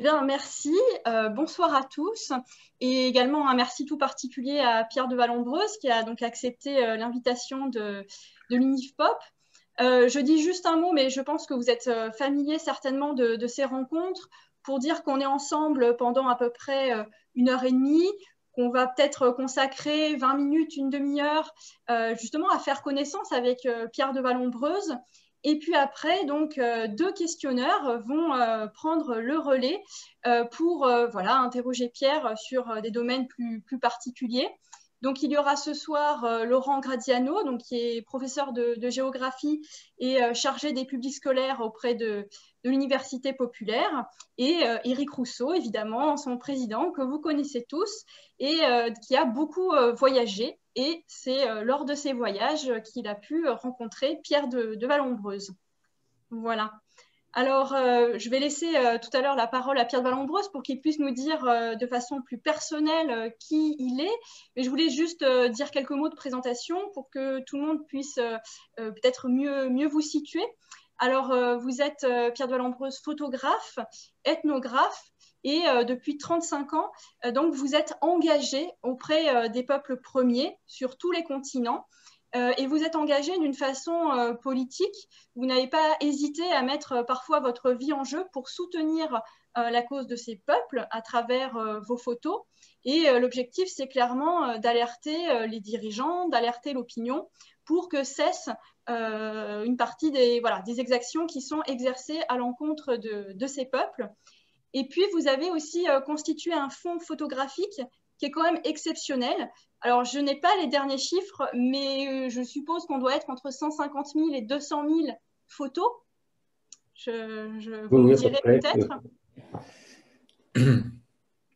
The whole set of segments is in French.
Bien, merci. Bonsoir à tous. Et également un merci tout particulier à Pierre de Vallombreuse qui a donc accepté l'invitation de l'UNIFPOP. Je dis juste un mot, mais je pense que vous êtes familier certainement de ces rencontres pour dire qu'on est ensemble pendant à peu près 1 heure et demie, qu'on va peut-être consacrer 20 minutes, une demi-heure, justement à faire connaissance avec Pierre de Vallombreuse. Et puis après, donc, deux questionneurs vont prendre le relais pour voilà, interroger Pierre sur des domaines plus particuliers. Donc, il y aura ce soir Laurent Gradiano, donc, qui est professeur de géographie et chargé des publics scolaires auprès de l'Université populaire, et Éric Rousseau, évidemment, son président, que vous connaissez tous, et qui a beaucoup voyagé. Et c'est lors de ces voyages qu'il a pu rencontrer Pierre de Vallombreuse. Voilà. Alors, je vais laisser tout à l'heure la parole à Pierre de Vallombreuse pour qu'il puisse nous dire de façon plus personnelle qui il est. Mais je voulais juste dire quelques mots de présentation pour que tout le monde puisse peut-être mieux vous situer. Alors, vous êtes Pierre de Vallombreuse, photographe, ethnographe, et depuis 35 ans, donc vous êtes engagé auprès des peuples premiers sur tous les continents. Et vous êtes engagé d'une façon politique. Vous n'avez pas hésité à mettre parfois votre vie en jeu pour soutenir la cause de ces peuples à travers vos photos. Et l'objectif, c'est clairement d'alerter les dirigeants, d'alerter l'opinion pour que cesse une partie des exactions qui sont exercées à l'encontre de ces peuples. Et puis, vous avez aussi constitué un fonds photographique qui est quand même exceptionnel. Alors, je n'ai pas les derniers chiffres, mais je suppose qu'on doit être entre 150 000 et 200 000 photos. Vous me Oui, à peu direz près. peut-être.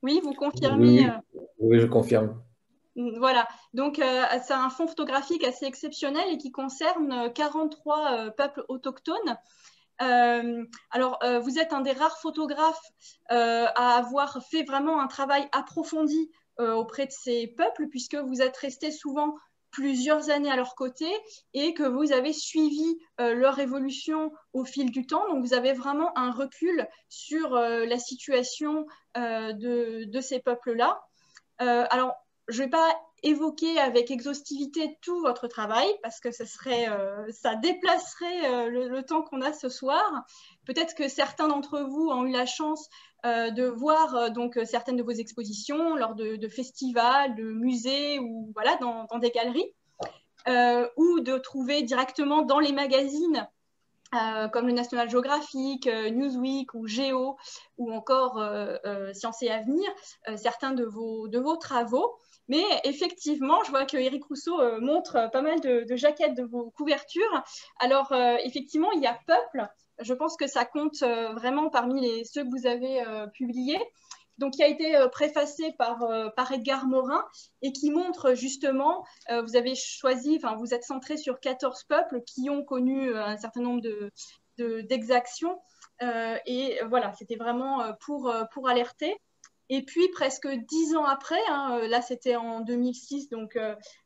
Oui, vous confirmez. Oui, oui, je confirme. Voilà. Donc, c'est un fonds photographique assez exceptionnel et qui concerne 43 peuples autochtones. Alors, vous êtes un des rares photographes à avoir fait vraiment un travail approfondi auprès de ces peuples, puisque vous êtes resté souvent plusieurs années à leur côté et que vous avez suivi leur évolution au fil du temps. Donc, vous avez vraiment un recul sur la situation de ces peuples-là. Alors, je ne vais pas évoquer avec exhaustivité tout votre travail parce que ça déplacerait le temps qu'on a ce soir. Peut-être que certains d'entre vous ont eu la chance de voir donc certaines de vos expositions lors de festivals, de musées ou voilà, dans des galeries, ou de trouver directement dans les magazines comme le National Geographic, Newsweek ou Géo, ou encore Sciences et Avenir, certains de vos travaux. Mais effectivement, je vois que Éric Rousseau montre pas mal de jaquettes de vos couvertures. Alors, effectivement, il y a Peuple. Je pense que ça compte vraiment parmi ceux que vous avez publiés. Donc, qui a été préfacé par Edgar Morin et qui montre justement, vous avez choisi, enfin, vous êtes centré sur 14 peuples qui ont connu un certain nombre d'exactions. Et voilà, c'était vraiment pour alerter. Et puis, presque 10 ans après, hein, là c'était en 2006, donc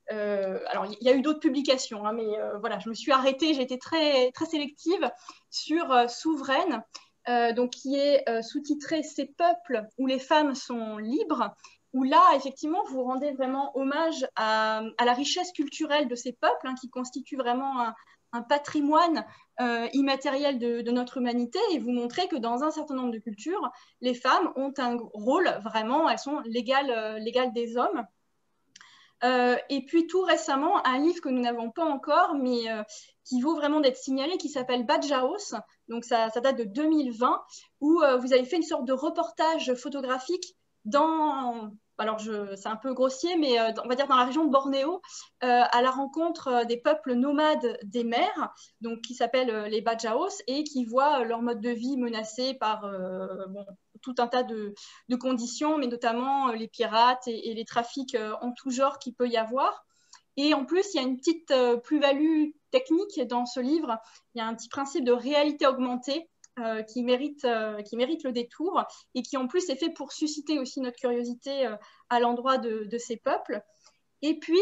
alors il y a eu d'autres publications, hein, mais voilà, je me suis arrêtée, j'ai été très, très sélective sur Souveraine, donc qui est sous-titré Ces peuples où les femmes sont libres, où là, effectivement, vous rendez vraiment hommage à la richesse culturelle de ces peuples, hein, qui constituent vraiment un patrimoine immatériel de notre humanité, et vous montrez que dans un certain nombre de cultures, les femmes ont un rôle vraiment, elles sont l'égale des hommes. Et puis tout récemment, un livre que nous n'avons pas encore, mais qui vaut vraiment d'être signalé, qui s'appelle Badjaos. Donc ça date de 2020, où vous avez fait une sorte de reportage photographique alors c'est un peu grossier, mais on va dire dans la région de Bornéo, à la rencontre des peuples nomades des mers, donc qui s'appellent les Badjaos, et qui voient leur mode de vie menacé par tout un tas de conditions, mais notamment les pirates et les trafics en tout genre qu'il peut y avoir. Et en plus, il y a une petite plus-value technique dans ce livre. Il y a un petit principe de réalité augmentée qui mérite le détour et qui en plus est fait pour susciter aussi notre curiosité à l'endroit de ces peuples. Et puis,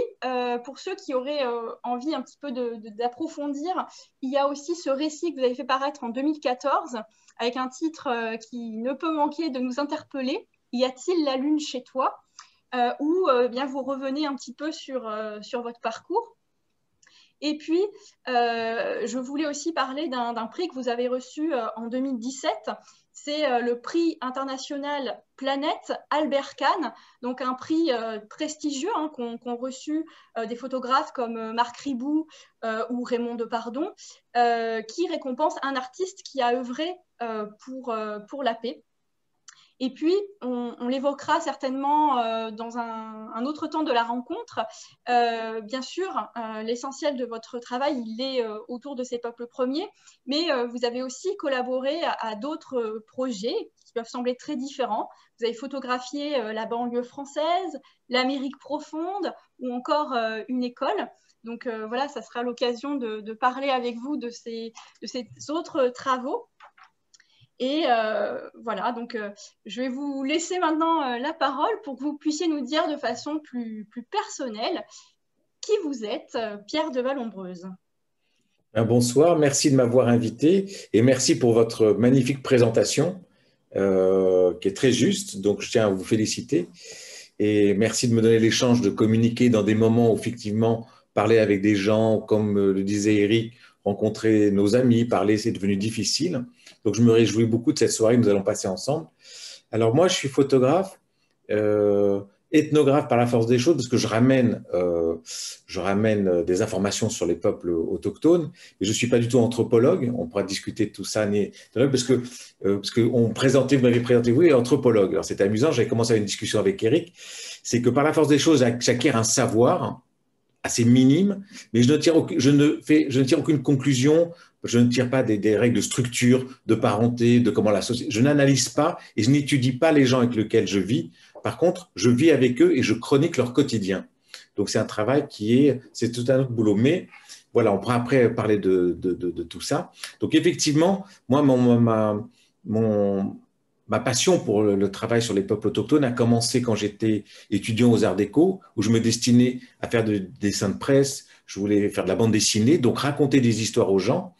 pour ceux qui auraient envie un petit peu d'approfondir, il y a aussi ce récit que vous avez fait paraître en 2014 avec un titre qui ne peut manquer de nous interpeller. Y a-t-il la lune chez toi? Où bien vous revenez un petit peu sur votre parcours. Et puis, je voulais aussi parler d'un prix que vous avez reçu en 2017. C'est le prix international Planète Albert Kahn, donc un prix prestigieux hein, qu'ont reçu des photographes comme Marc Ribou ou Raymond Depardon, qui récompense un artiste qui a œuvré pour la paix. Et puis, on l'évoquera certainement dans un autre temps de la rencontre. Bien sûr, l'essentiel de votre travail, il est autour de ces peuples premiers, mais vous avez aussi collaboré à d'autres projets qui peuvent sembler très différents. Vous avez photographié la banlieue française, l'Amérique profonde ou encore une école. Donc voilà, ça sera l'occasion de parler avec vous de ces autres travaux. Et voilà, donc je vais vous laisser maintenant la parole pour que vous puissiez nous dire de façon plus personnelle qui vous êtes, Pierre de Vallombreuse. Bonsoir, merci de m'avoir invité et merci pour votre magnifique présentation qui est très juste, donc je tiens à vous féliciter et merci de me donner l'échange de communiquer dans des moments où effectivement parler avec des gens, comme le disait Eric, rencontrer nos amis, parler c'est devenu difficile, donc je me réjouis beaucoup de cette soirée que nous allons passer ensemble. Alors moi je suis photographe, ethnographe par la force des choses, parce que je ramène des informations sur les peuples autochtones, mais je ne suis pas du tout anthropologue. On pourra discuter de tout ça, parce que vous m'avez présenté, vous, anthropologue. Alors c'est amusant, j'avais commencé une discussion avec Eric, c'est que par la force des choses, j'acquiers un savoir assez minime, mais je ne tire aucune conclusion, je ne tire pas des règles de structure, de parenté, de comment la société. Je n'analyse pas et je n'étudie pas les gens avec lesquels je vis. Par contre, je vis avec eux et je chronique leur quotidien. Donc c'est un travail c'est tout un autre boulot. Mais voilà, on pourra après parler de tout ça. Donc effectivement, moi, ma passion pour le travail sur les peuples autochtones a commencé quand j'étais étudiant aux Arts Déco, où je me destinais à faire des dessins de presse, je voulais faire de la bande dessinée, donc raconter des histoires aux gens,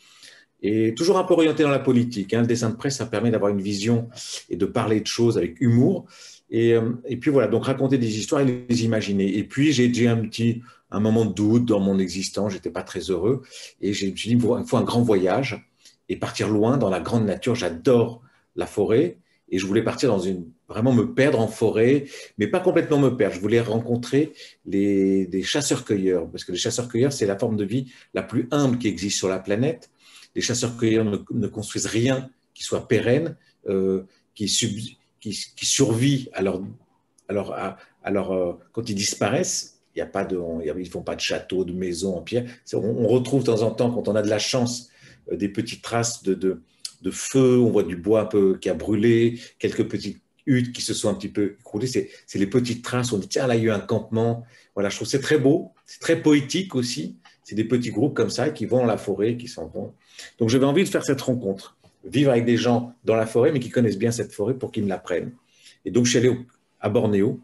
et toujours un peu orienté dans la politique. Hein. Le dessin de presse, ça permet d'avoir une vision et de parler de choses avec humour. Et puis voilà, donc raconter des histoires et les imaginer. Et puis j'ai un moment de doute dans mon existence, j'étais pas très heureux, et je me suis dit, il faut un grand voyage et partir loin dans la grande nature. J'adore la forêt. Et je voulais partir vraiment me perdre en forêt, mais pas complètement me perdre. Je voulais rencontrer des chasseurs-cueilleurs, parce que les chasseurs-cueilleurs, c'est la forme de vie la plus humble qui existe sur la planète. Les chasseurs-cueilleurs ne construisent rien qui soit pérenne, qui survit quand ils disparaissent. Ils ne font pas de château, de maison en pierre. On retrouve de temps en temps, quand on a de la chance, des petites traces de feu, on voit du bois un peu qui a brûlé, quelques petites huttes qui se sont un petit peu écroulées. C'est les petites traces, on dit tiens, là il y a eu un campement. Voilà, je trouve que c'est très beau, c'est très poétique aussi. C'est des petits groupes comme ça qui vont dans la forêt, qui s'en vont. Donc j'avais envie de faire cette rencontre, vivre avec des gens dans la forêt, mais qui connaissent bien cette forêt pour qu'ils me l'apprennent. Et donc je suis allé à Bornéo.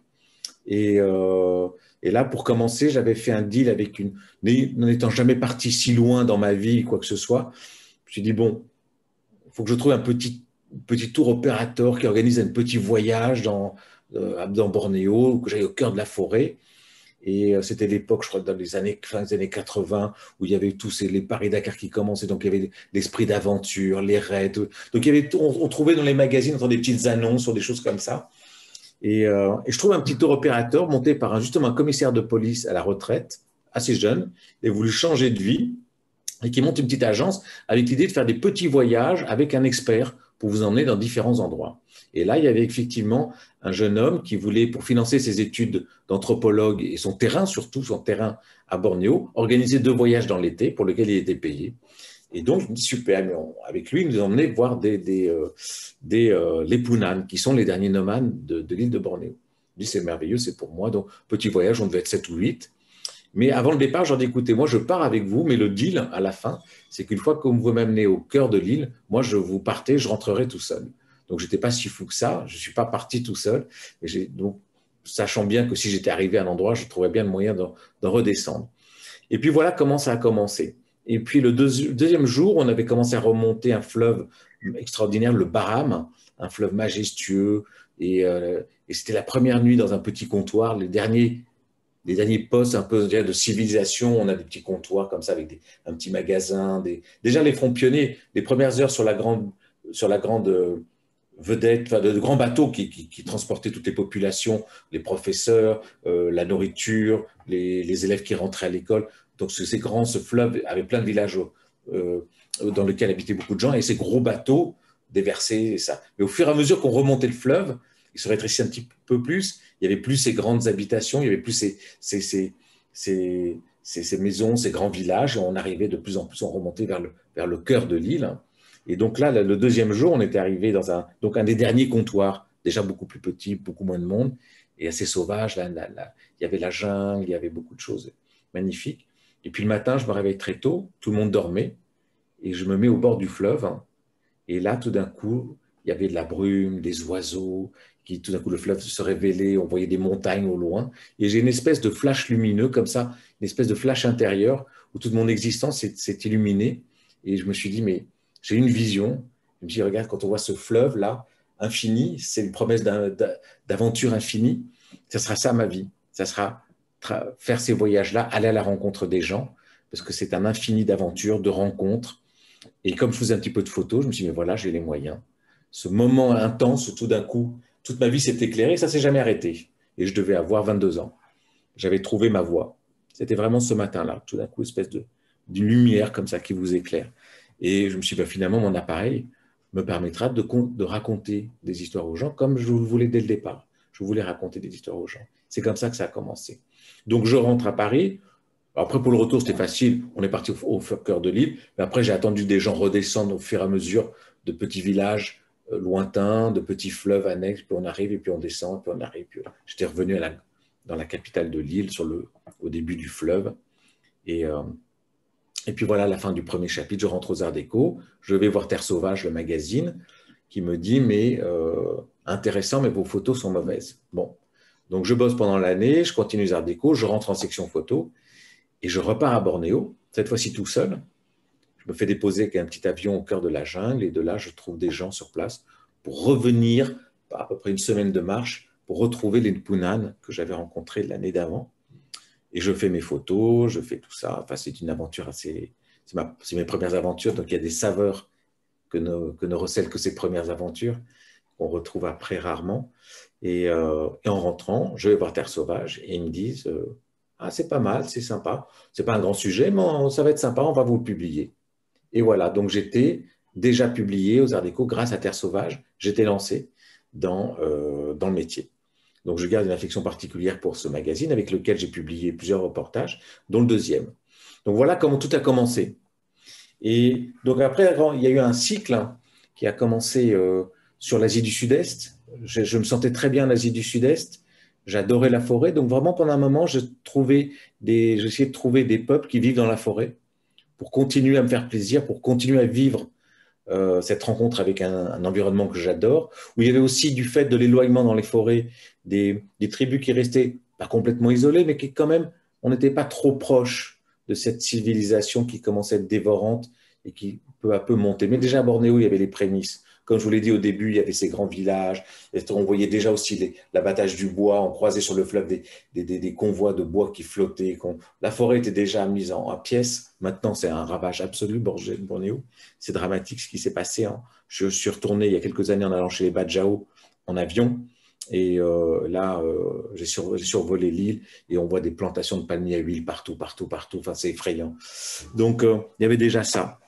Et là, pour commencer, j'avais fait un deal avec n'étant jamais parti si loin dans ma vie, quoi que ce soit, je me suis dit, bon, il faut que je trouve un petit tour opérateur qui organise un petit voyage dans Bornéo, que j'aille au cœur de la forêt. Et c'était l'époque, je crois, dans les fin des années 80, où il y avait tous les Paris-Dakar qui commençaient, donc il y avait l'esprit d'aventure, les raids. Donc on trouvait dans les magazines des petites annonces sur des choses comme ça. Et je trouve un petit tour opérateur monté par justement un commissaire de police à la retraite, assez jeune, il a voulu changer de vie, et qui monte une petite agence avec l'idée de faire des petits voyages avec un expert pour vous emmener dans différents endroits. Et là, il y avait effectivement un jeune homme qui voulait, pour financer ses études d'anthropologue et son terrain, surtout son terrain à Bornéo, organiser 2 voyages dans l'été pour lesquels il était payé. Et donc, je me dis, super, avec lui, il nous emmenait voir les Punan, qui sont les derniers nomades de l'île de Bornéo. Je dis, c'est merveilleux, c'est pour moi. Donc, petit voyage, on devait être 7 ou 8. Mais avant le départ, j'ai dit, écoutez, moi, je pars avec vous, mais le deal, à la fin, c'est qu'une fois que vous m'amenez au cœur de l'île, moi, je rentrerai tout seul. Donc, je n'étais pas si fou que ça. Je ne suis pas parti tout seul. Donc, sachant bien que si j'étais arrivé à un endroit, je trouverais bien le moyen d'en redescendre. Et puis voilà comment ça a commencé. Et puis le deuxième jour, on avait commencé à remonter un fleuve extraordinaire, le Barham, un fleuve majestueux. Et c'était la première nuit dans un petit comptoir, les derniers postes un peu de civilisation. On a des petits comptoirs comme ça avec un petit magasin. Déjà les fronts pionniers, les premières heures sur la grande vedette, enfin, de grands bateaux qui transportaient toutes les populations, les professeurs, la nourriture, les élèves qui rentraient à l'école. Donc ce fleuve avait plein de villages dans lesquels habitaient beaucoup de gens, et ces gros bateaux déversaient ça. Mais au fur et à mesure qu'on remontait le fleuve, il se rétrécissait un petit peu plus, il n'y avait plus ces grandes habitations, il n'y avait plus ces maisons, ces grands villages, et on arrivait de plus en plus, on remontait vers le cœur de l'île. Et donc là, le deuxième jour, on était arrivé dans un des derniers comptoirs, déjà beaucoup plus petit, beaucoup moins de monde, et assez sauvage. Là, il y avait la jungle, il y avait beaucoup de choses magnifiques. Et puis le matin, je me réveille très tôt, tout le monde dormait, et je me mets au bord du fleuve. Et là, tout d'un coup, il y avait de la brume, des oiseaux, tout d'un coup, le fleuve se révélait, on voyait des montagnes au loin. Et j'ai une espèce de flash lumineux comme ça, une espèce de flash intérieur où toute mon existence s'est illuminée. Et je me suis dit, mais j'ai une vision. Je me dis, regarde, quand on voit ce fleuve-là, infini, c'est une promesse d'aventure infinie. Ça sera ça ma vie. Ça sera faire ces voyages-là, aller à la rencontre des gens, parce que c'est un infini d'aventures, de rencontres. Et comme je faisais un petit peu de photos, je me suis dit, mais voilà, j'ai les moyens. Ce moment intense où tout d'un coup, toute ma vie s'est éclairée, ça ne s'est jamais arrêté. Et je devais avoir 22 ans. J'avais trouvé ma voie. C'était vraiment ce matin-là, tout d'un coup, espèce d'une lumière comme ça qui vous éclaire. Et je me suis dit, bah, finalement, mon appareil me permettra de raconter des histoires aux gens comme je le voulais dès le départ. Je voulais raconter des histoires aux gens. C'est comme ça que ça a commencé. Donc, je rentre à Paris. Après, pour le retour, c'était facile. On est parti au cœur de l'île. Mais après, j'ai attendu des gens redescendre au fur et à mesure de petits villages lointains, de petits fleuves annexes. Puis on arrive et puis on descend, puis on arrive. Puis j'étais revenu dans la capitale de l'île, au début du fleuve. Et puis voilà, à la fin du premier chapitre, je rentre aux Arts Déco. Je vais voir Terre Sauvage, le magazine, qui me dit, mais intéressant, mais vos photos sont mauvaises. Bon, donc je bosse pendant l'année, je continue les Arts Déco, je rentre en section photo. Et je repars à Bornéo, cette fois-ci tout seul. Je me fais déposer avec un petit avion au cœur de la jungle, et de là, je trouve des gens sur place pour revenir, à peu près une semaine de marche, pour retrouver les Npunan que j'avais rencontrés l'année d'avant. Et je fais mes photos, je fais tout ça. Enfin, c'est une aventure assez... C'est mes premières aventures, donc il y a des saveurs que ne recèlent que ces premières aventures, qu'on retrouve après rarement. Et en rentrant, je vais voir Terre Sauvage, et ils me disent... ah, c'est pas mal, c'est sympa. C'est pas un grand sujet, mais ça va être sympa, on va vous le publier. Et voilà, donc j'étais déjà publié aux Arts Déco grâce à Terre Sauvage. J'étais lancé dans le métier. Donc je garde une affection particulière pour ce magazine avec lequel j'ai publié plusieurs reportages, dont le deuxième. Donc voilà comment tout a commencé. Et donc après, il y a eu un cycle qui a commencé sur l'Asie du Sud-Est. Je me sentais très bien en Asie du Sud-Est. J'adorais la forêt, donc vraiment pendant un moment, j'essayais de trouver des peuples qui vivent dans la forêt pour continuer à me faire plaisir, pour continuer à vivre cette rencontre avec un environnement que j'adore, où il y avait aussi du fait de l'éloignement dans les forêts, des tribus qui restaient pas complètement isolées, mais qui quand même, on n'était pas trop proche de cette civilisation qui commençait à être dévorante et qui peu à peu montait. Mais déjà à Bornéo, il y avait les prémices. Comme je vous l'ai dit au début, il y avait ces grands villages. On voyait déjà aussi l'abattage du bois. On croisait sur le fleuve des convois de bois qui flottaient. La forêt était déjà mise en pièces. Maintenant, c'est un ravage absolu, Bornéo. C'est dramatique ce qui s'est passé. Je suis retourné il y a quelques années en allant chez les Badjao en avion. Et là, j'ai survolé l'île et on voit des plantations de palmiers à huile partout, partout, partout. Enfin, c'est effrayant. Donc, il y avait déjà ça.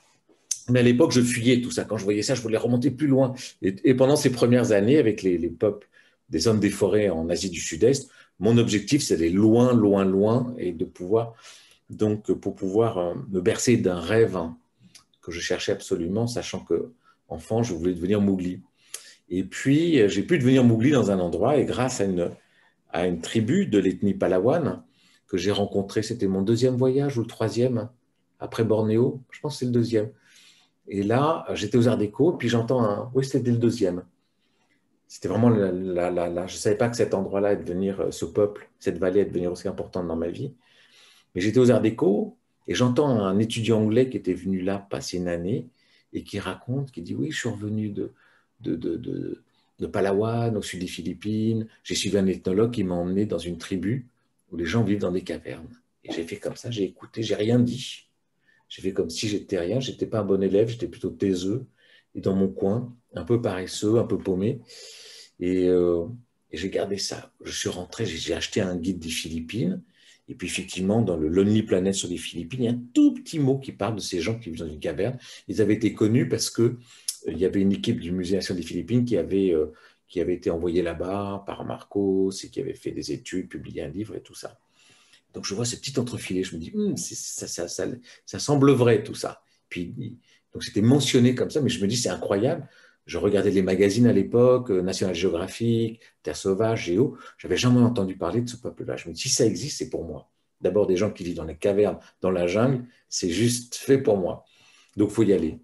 Mais à l'époque, je fuyais tout ça. Quand je voyais ça, je voulais remonter plus loin. Et pendant ces premières années, avec les peuples des hommes des forêts en Asie du Sud-Est, mon objectif, c'est d'aller loin, loin, loin et pour pouvoir me bercer d'un rêve que je cherchais absolument, sachant que enfant, je voulais devenir Mowgli. Et puis, j'ai pu devenir Mowgli dans un endroit et grâce à une tribu de l'ethnie Palawan que j'ai rencontrée, c'était mon deuxième voyage ou le troisième après Bornéo, je pense que c'est le deuxième. Et là, j'étais aux Arts Déco, puis j'entends oui, c'était le deuxième. C'était vraiment, je ne savais pas que cet endroit-là allait devenir, ce peuple, cette vallée allait devenir aussi importante dans ma vie. Mais j'étais aux Arts Déco et j'entends un étudiant anglais qui était venu là passer une année et qui raconte, qui dit oui, je suis revenu de, de, de, de Palawan, au sud des Philippines. J'ai suivi un ethnologue qui m'a emmené dans une tribu où les gens vivent dans des cavernes. Et j'ai fait comme ça, j'ai écouté, j'ai rien dit. J'ai fait comme si j'étais rien, j'étais pas un bon élève, j'étais plutôt taiseux et dans mon coin, un peu paresseux, un peu paumé. Et, euh, et j'ai gardé ça. Je suis rentré, j'ai acheté un guide des Philippines. Et puis effectivement, dans le Lonely Planet sur les Philippines, il y a un tout petit mot qui parle de ces gens qui vivent dans une caverne. Ils avaient été connus parce que il y avait une équipe du Musée national des Philippines qui avait été envoyée là-bas par Marcos et qui avait fait des études, publié un livre et tout ça. Donc je vois ce petit entrefilé, je me dis, ça semble vrai tout ça. Puis, donc c'était mentionné comme ça, mais je me dis, c'est incroyable. Je regardais les magazines à l'époque, National Geographic, Terre Sauvage, Géo, j'avais jamais entendu parler de ce peuple-là. Je me dis, si ça existe, c'est pour moi. D'abord, des gens qui vivent dans les cavernes, dans la jungle, c'est juste fait pour moi. Donc, il faut y aller.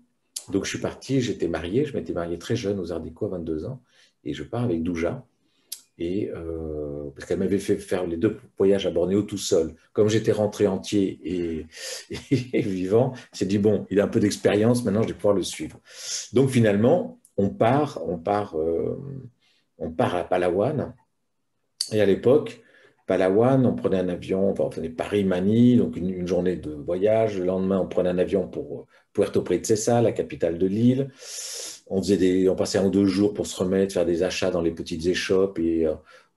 Donc, je suis parti, j'étais marié, je m'étais marié très jeune, aux Arts Déco, à 22 ans, et je pars avec Douja, parce qu'elle m'avait fait faire les 2 voyages à Bornéo tout seul. Comme j'étais rentré entier et vivant, j'ai dit, bon, il a un peu d'expérience, maintenant je vais pouvoir le suivre. Donc finalement, on part à Palawan. Et à l'époque, Palawan, on prenait un avion, enfin, on faisait Paris-Manille, donc une journée de voyage. Le lendemain, on prenait un avion pour Puerto Princesa, la capitale de l'île. On passait 1 ou 2 jours pour se remettre, faire des achats dans les petites échoppes et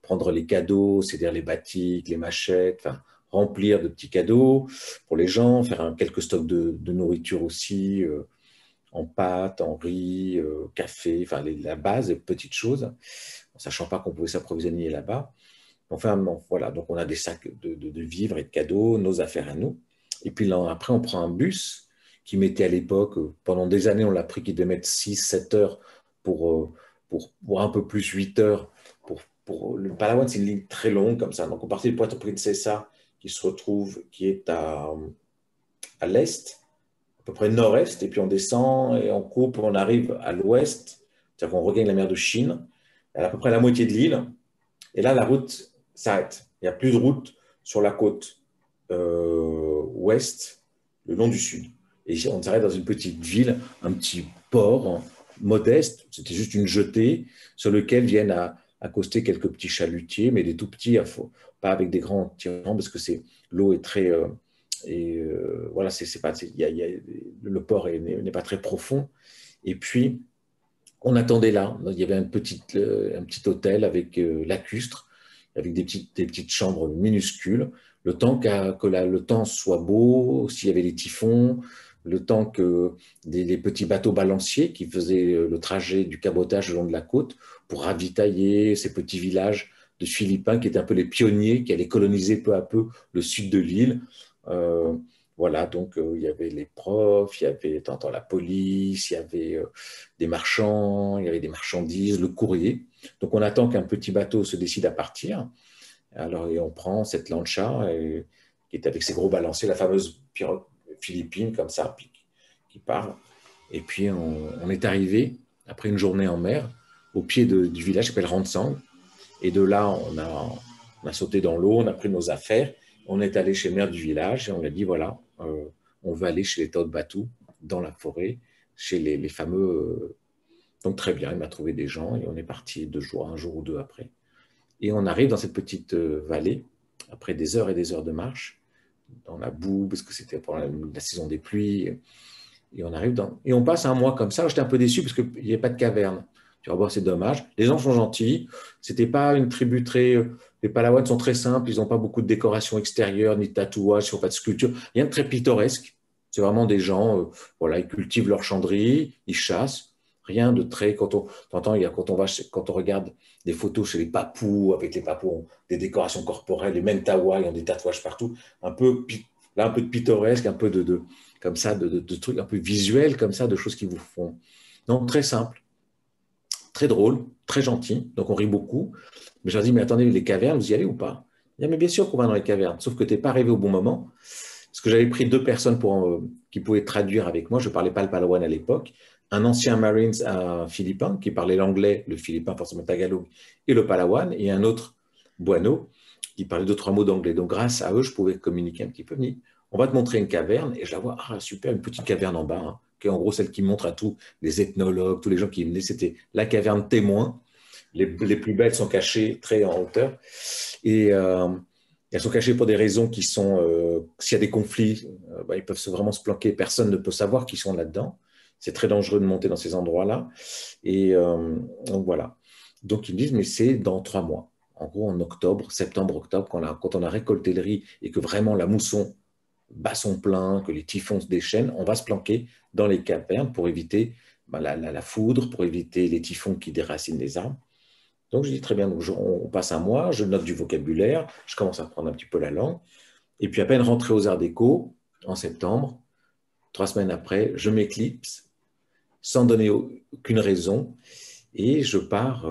prendre les cadeaux, c'est-à-dire les batiks, les machettes, enfin, remplir de petits cadeaux pour les gens, faire quelques stocks de nourriture aussi, en pâtes, en riz, café, enfin la base, les petites choses, en sachant pas qu'on pouvait s'approvisionner là-bas. Enfin, bon, voilà, donc on a des sacs de vivres et de cadeaux, nos affaires à nous. Et puis là, après, on prend un bus qui mettait à l'époque, pendant des années, on l'a pris, qui devait mettre 6, 7 heures pour un peu plus 8 heures. Le Palawan, c'est une ligne très longue comme ça. Donc on partait de Puerto Princesa, qui se retrouve, qui est à l'est, à peu près nord-est, et puis on descend et on coupe, on arrive à l'ouest, c'est-à-dire qu'on regagne la mer de Chine, à peu près la moitié de l'île. Et là, la route s'arrête. Il n'y a plus de route sur la côte ouest, le long du sud. Et on s'arrête dans une petite ville, un petit port modeste. C'était juste une jetée sur lequel viennent à accoster quelques petits chalutiers, mais des tout petits, pas avec des grands tirants, parce que l'eau est très... voilà, c'est pas, le port n'est pas très profond. Et puis, on attendait là. Il y avait un petit hôtel avec lacustre, avec des petites chambres minuscules, le temps le temps soit beau, s'il y avait des typhons, le temps que les petits bateaux balanciers qui faisaient le trajet du cabotage le long de la côte pour ravitailler ces petits villages de Philippins qui étaient un peu les pionniers qui allaient coloniser peu à peu le sud de l'île. Euh, voilà, donc il y avait les profs, il y avait la police, il y avait des marchands, il y avait des marchandises, le courrier. Donc on attend qu'un petit bateau se décide à partir. Alors et on prend cette lancha qui est avec ses gros balanciers, la fameuse pirogue philippine comme ça, qui part. Et puis on est arrivé, après une journée en mer, au pied du village qui s'appelle Ransang. Et de là, on a sauté dans l'eau, on a pris nos affaires, on est allé chez le maire du village et on a dit, voilà, on va aller chez les Tao de Batou, dans la forêt, chez les fameux... donc très bien, il m'a trouvé des gens et on est parti 2 jours, 1 jour ou 2 après. Et on arrive dans cette petite vallée, après des heures et des heures de marche, dans la boue, parce que c'était pendant la saison des pluies. Et on arrive et on passe un mois comme ça. J'étais un peu déçu parce qu'il n'y avait pas de caverne. Tu vas voir, c'est dommage. Les gens sont gentils. C'était pas une tribu très. Les Palawans sont très simples. Ils n'ont pas beaucoup de décoration extérieure, ni de tatouages, ils n'ont pas de sculpture. Rien de très pittoresque. C'est vraiment des gens, voilà, ils cultivent leur chanderie, ils chassent. Rien de très. Quand on regarde des photos chez les Papous, avec les Papous ont des décorations corporelles, les Mentawai ont des tatouages partout. Un peu de pittoresque, un peu comme ça, de trucs un peu visuels, comme ça, de choses qui vous font. Donc, très simple, très drôle, très gentil. Donc, on rit beaucoup. Mais je leur dis, mais attendez, les cavernes, vous y allez ou pas? Il dit, mais bien sûr qu'on va dans les cavernes, sauf que tu n'es pas arrivé au bon moment. Parce que j'avais pris 2 personnes qui pouvaient traduire avec moi. Je ne parlais pas le palawan à l'époque. un ancien Marines philippin qui parlait l'anglais, le philippin forcément tagalog, et le palawan, et un autre Bueno qui parlait deux, trois mots d'anglais. Donc grâce à eux, je pouvais communiquer un petit peu. On va te montrer une caverne, et je la vois, ah super, une petite caverne en bas, hein, qui est en gros celle qui montre à tous les ethnologues, tous les gens qui venaient, c'était la caverne témoin. Les plus belles sont cachées très en hauteur. Et elles sont cachées pour des raisons qui sont, s'il y a des conflits, bah, ils peuvent vraiment se planquer. Personne ne peut savoir qu'ils sont là-dedans. C'est très dangereux de monter dans ces endroits-là. Et donc voilà. Donc ils me disent, mais c'est dans 3 mois. En gros, en octobre, septembre, octobre, quand on a récolté le riz et que vraiment la mousson bat son plein, que les typhons se déchaînent, on va se planquer dans les cavernes pour éviter bah, la foudre, pour éviter les typhons qui déracinent les arbres. Donc je dis très bien, donc on passe un mois, je note du vocabulaire, je commence à apprendre un petit peu la langue. Et puis à peine rentré aux Arts Déco, en septembre, 3 semaines après, je m'éclipse sans donner aucune raison et je pars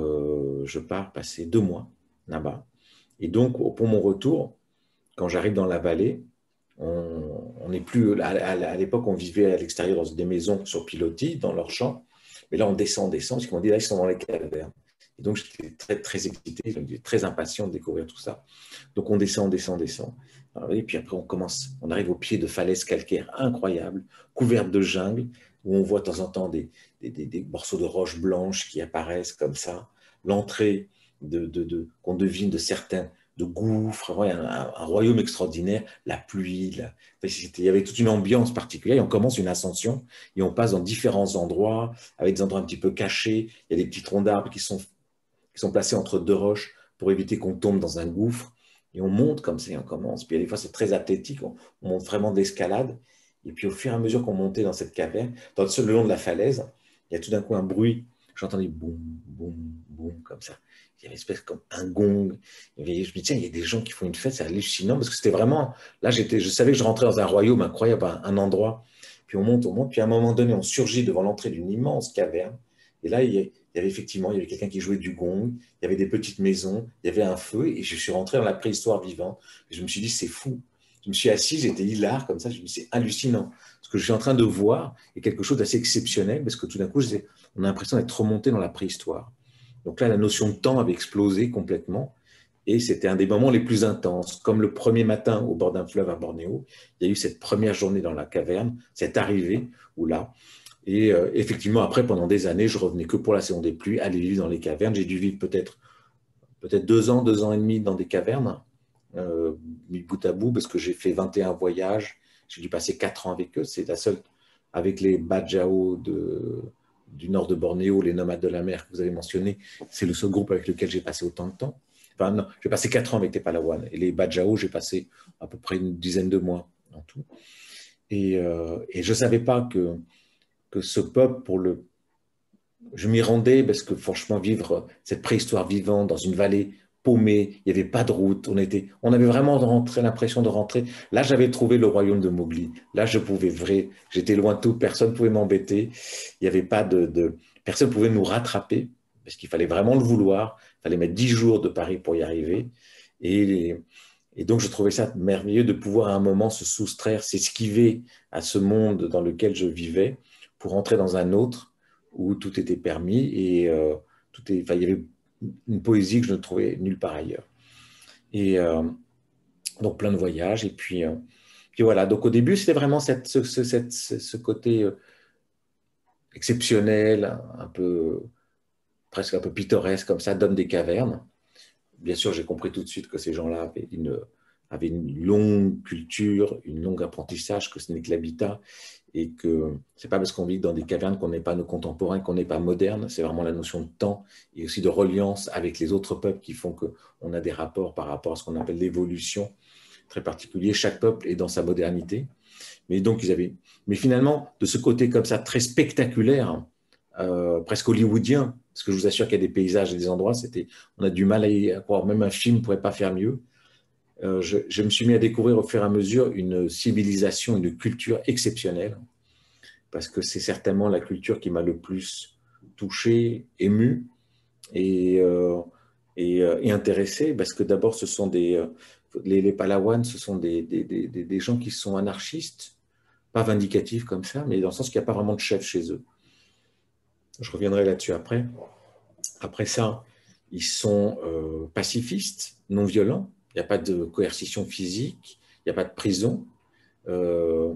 passer 2 mois là-bas. Et donc pour mon retour, quand j'arrive dans la vallée, on n'est plus, à l'époque on vivait à l'extérieur dans des maisons sur pilotis, dans leur champ, mais là on descend, parce qu'on dit là ils sont dans les cavernes. Et donc, j'étais très, très excité, j'étais très impatient de découvrir tout ça. Donc, on descend, on descend, on descend. Et puis après, on arrive au pied de falaises calcaires incroyables, couvertes de jungle, où on voit de temps en temps des morceaux de roches blanches qui apparaissent comme ça. L'entrée qu'on devine de certains de gouffres, ouais, un royaume extraordinaire, la pluie. Il y avait toute une ambiance particulière et on commence une ascension et on passe dans différents endroits, avec des endroits un petit peu cachés. Il y a des petits troncs d'arbres qui sont placés entre deux roches pour éviter qu'on tombe dans un gouffre. Et on monte comme ça et on commence. Puis des fois, c'est très athlétique, on monte vraiment d'escalade. Et puis au fur et à mesure qu'on montait dans cette caverne, le long de la falaise, il y a tout d'un coup un bruit. J'entendais boum, boum, boum, comme ça. Il y avait une espèce comme un gong. Et je me dis, tiens, il y a des gens qui font une fête, c'est hallucinant. Parce que c'était vraiment, là, je savais que je rentrais dans un royaume incroyable, un endroit. Puis on monte, puis à un moment donné, on surgit devant l'entrée d'une immense caverne. Et là, il y avait effectivement, il y avait quelqu'un qui jouait du gong, il y avait des petites maisons, il y avait un feu, et je suis rentré dans la préhistoire vivante. Et je me suis dit, c'est fou. Je me suis assis, j'étais hilar comme ça, je me suis dit, c'est hallucinant. Ce que je suis en train de voir est quelque chose d'assez exceptionnel, parce que tout d'un coup, on a l'impression d'être remonté dans la préhistoire. Donc là, la notion de temps avait explosé complètement, et c'était un des moments les plus intenses. Comme le premier matin au bord d'un fleuve à Bornéo, il y a eu cette première journée dans la caverne, cette arrivée, où là, et effectivement, après, pendant des années, je revenais que pour la saison des pluies, aller vivre dans les cavernes. J'ai dû vivre peut-être 2 ans et demi dans des cavernes, mis bout à bout, parce que j'ai fait 21 voyages. J'ai dû passer 4 ans avec eux. C'est la seule, avec les Bajau du nord de Bornéo, les nomades de la mer que vous avez mentionné. C'est le seul groupe avec lequel j'ai passé autant de temps. Enfin, non, j'ai passé 4 ans avec les Palawan. Et les Bajau, j'ai passé à peu près une dizaine de mois en tout. Et je ne savais pas que ce peuple, je m'y rendais parce que franchement, vivre cette préhistoire vivante dans une vallée paumée, il n'y avait pas de route, on avait vraiment l'impression de rentrer. Là, j'avais trouvé le royaume de Mowgli. Là, j'étais loin de tout, personne ne pouvait m'embêter. Il n'y avait pas personne ne pouvait nous rattraper parce qu'il fallait vraiment le vouloir. Il fallait mettre 10 jours de Paris pour y arriver. Et donc, je trouvais ça merveilleux de pouvoir à un moment se soustraire, s'esquiver à ce monde dans lequel je vivais pour entrer dans un autre où tout était permis et il y avait une poésie que je ne trouvais nulle part ailleurs. Et donc, plein de voyages. Et puis voilà. Donc, au début, c'était vraiment ce côté exceptionnel, presque un peu pittoresque comme ça, d'homme des cavernes. Bien sûr, j'ai compris tout de suite que ces gens-là avaient une longue culture, une longue apprentissage, que ce n'est que l'habitat, et que ce n'est pas parce qu'on vit dans des cavernes qu'on n'est pas nos contemporains, qu'on n'est pas moderne. C'est vraiment la notion de temps et aussi de reliance avec les autres peuples qui font qu'on a des rapports par rapport à ce qu'on appelle l'évolution très particulier. Chaque peuple est dans sa modernité. Mais finalement, de ce côté comme ça, très spectaculaire, presque hollywoodien, parce que je vous assure qu'il y a des paysages et des endroits, on a du mal à y croire, même un film ne pourrait pas faire mieux. Je me suis mis à découvrir au fur et à mesure une civilisation, une culture exceptionnelle, parce que c'est certainement la culture qui m'a le plus touché, ému et intéressé, parce que d'abord, ce sont les Palawans, ce sont des gens qui sont anarchistes, pas vindicatifs comme ça, mais dans le sens qu'il n'y a pas vraiment de chef chez eux. Je reviendrai là-dessus après. Après ça, ils sont pacifistes, non violents. Il n'y a pas de coercition physique, il n'y a pas de prison. Euh,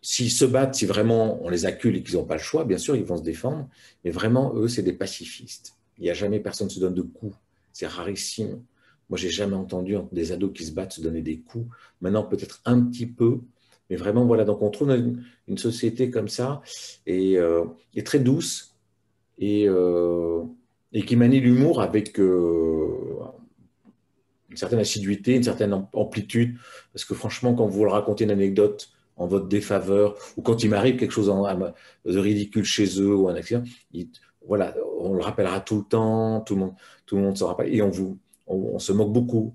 S'ils se battent, si vraiment on les accule et qu'ils n'ont pas le choix, bien sûr, ils vont se défendre. Mais vraiment, eux, c'est des pacifistes. Il n'y a jamais personne qui se donne de coups. C'est rarissime. Moi, j'ai jamais entendu des ados qui se battent se donner des coups. Maintenant, peut-être un petit peu. Mais vraiment, voilà. Donc, on trouve une société comme ça et très douce et, et qui manie l'humour avec une certaine assiduité, une certaine amplitude. Parce que franchement, quand vous leur racontez une anecdote en votre défaveur, ou quand il m'arrive quelque chose de ridicule chez eux ou un accident, voilà, on le rappellera tout le temps, tout le monde s'en rappelle, et on se moque beaucoup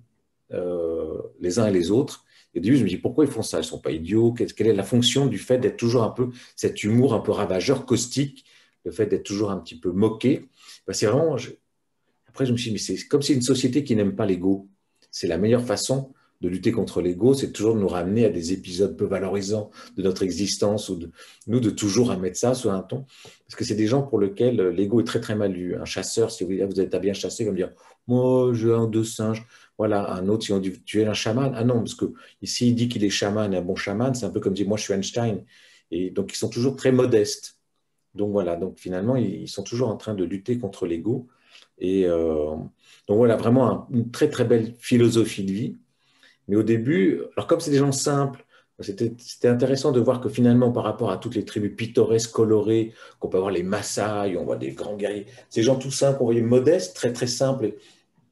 les uns et les autres. Et au début, je me dis, pourquoi ils font ça? Ils ne sont pas idiots. Quelle est la fonction du fait d'être toujours un peu, cet humour un peu ravageur, caustique, le fait d'être toujours un petit peu moqué? Ben, c'est vraiment, après, je me suis dit, mais c'est comme c'est une société qui n'aime pas l'ego. C'est la meilleure façon de lutter contre l'ego, c'est toujours de nous ramener à des épisodes peu valorisants de notre existence ou nous de toujours remettre ça sur un ton. Parce que c'est des gens pour lesquels l'ego est très très mal lu. Un chasseur, si vous êtes bien chassé, il va me dire, moi j'ai un deux singes. Voilà, un autre, si on dit, tu es un chaman. Ah non, parce que ici il dit qu'il est chaman, un bon chaman, c'est un peu comme dire, moi je suis Einstein. Et donc ils sont toujours très modestes. Donc voilà, donc finalement ils sont toujours en train de lutter contre l'ego. Donc voilà, vraiment une très très belle philosophie de vie. Mais au début, alors comme c'est des gens simples, c'était intéressant de voir que finalement, par rapport à toutes les tribus pittoresques, colorées, qu'on peut avoir les Maasai, on voit des grands guerriers, ces gens tout simples, on voyait modestes, très très simples,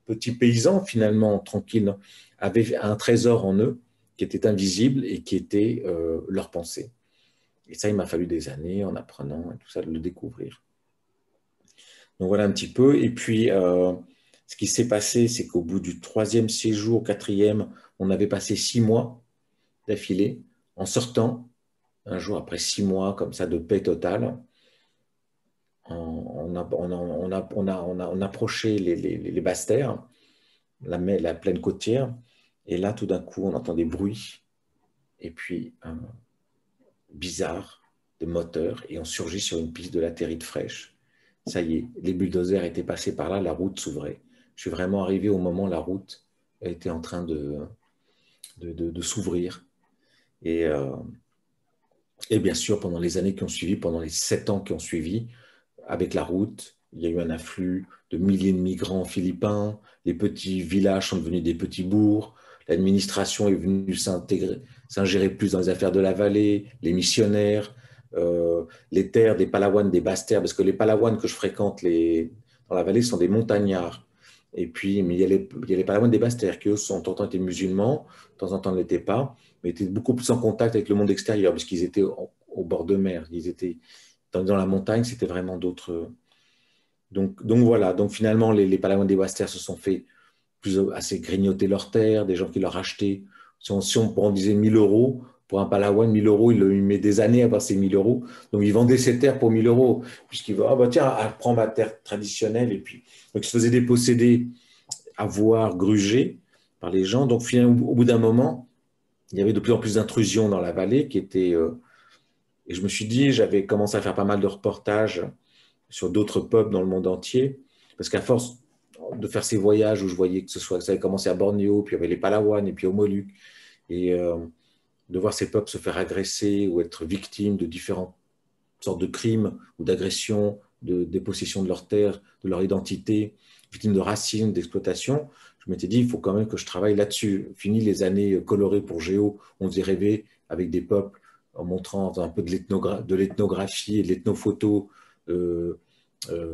petits paysans finalement, tranquilles, avaient un trésor en eux qui était invisible et qui était leur pensée. Et ça, il m'a fallu des années en apprenant et tout ça, de le découvrir. Donc voilà un petit peu. Et puis, ce qui s'est passé, c'est qu'au bout du troisième séjour, quatrième, on avait passé 6 mois d'affilée. En sortant, un jour après 6 mois comme ça de paix totale, on approchait les basses terres, la plaine côtière, et là, tout d'un coup, on entend des bruits, et puis bizarre, de moteurs, et on surgit sur une piste de latérite fraîche. Ça y est, les bulldozers étaient passés par là, la route s'ouvrait. Je suis vraiment arrivé au moment où la route était en train de s'ouvrir. Et, euh, et bien sûr, pendant les années qui ont suivi, pendant les 7 ans qui ont suivi, avec la route, il y a eu un afflux de milliers de migrants philippins, les petits villages sont devenus des petits bourgs, l'administration est venue s'ingérer plus dans les affaires de la vallée, les missionnaires, les terres des Palawans, des basses terres, parce que les Palawans que je fréquente dans la vallée sont des montagnards. Et puis, mais il y a les Palawans des basses terres qui, eux, sont de temps en temps étaient musulmans, de temps en temps ne l'étaient pas, mais étaient beaucoup plus en contact avec le monde extérieur, parce qu'ils étaient au bord de mer, ils étaient dans la montagne, c'était vraiment d'autres. Donc voilà, donc finalement, les Palawans des basses terres se sont fait assez grignoter leurs terres, des gens qui leur achetaient. Si on disait 1000 euros, pour un Palawan, 1000 euros, il met des années à avoir ces 1000 euros. Donc, ils vendaient ces terres pour 1000 euros, puisqu'il va, ah bah tiens, prends ma terre traditionnelle. Et puis, donc, ils se faisaient déposséder, avoir grugé par les gens. Donc, finalement, au bout d'un moment, il y avait de plus en plus d'intrusions dans la vallée qui étaient. Et je me suis dit, j'avais commencé à faire pas mal de reportages sur d'autres peuples dans le monde entier, parce qu'à force de faire ces voyages où je voyais que ça avait commencé à Bornéo, puis il y avait les Palawans, et puis aux Moluques, et de voir ces peuples se faire agresser ou être victimes de différentes sortes de crimes ou d'agressions, de dépossession de leurs terres, de leur identité, victimes de racisme, d'exploitation, je m'étais dit, il faut quand même que je travaille là-dessus. Fini les années colorées pour Géo, on faisait rêver avec des peuples en montrant un peu de l'ethnographie et de l'ethnophoto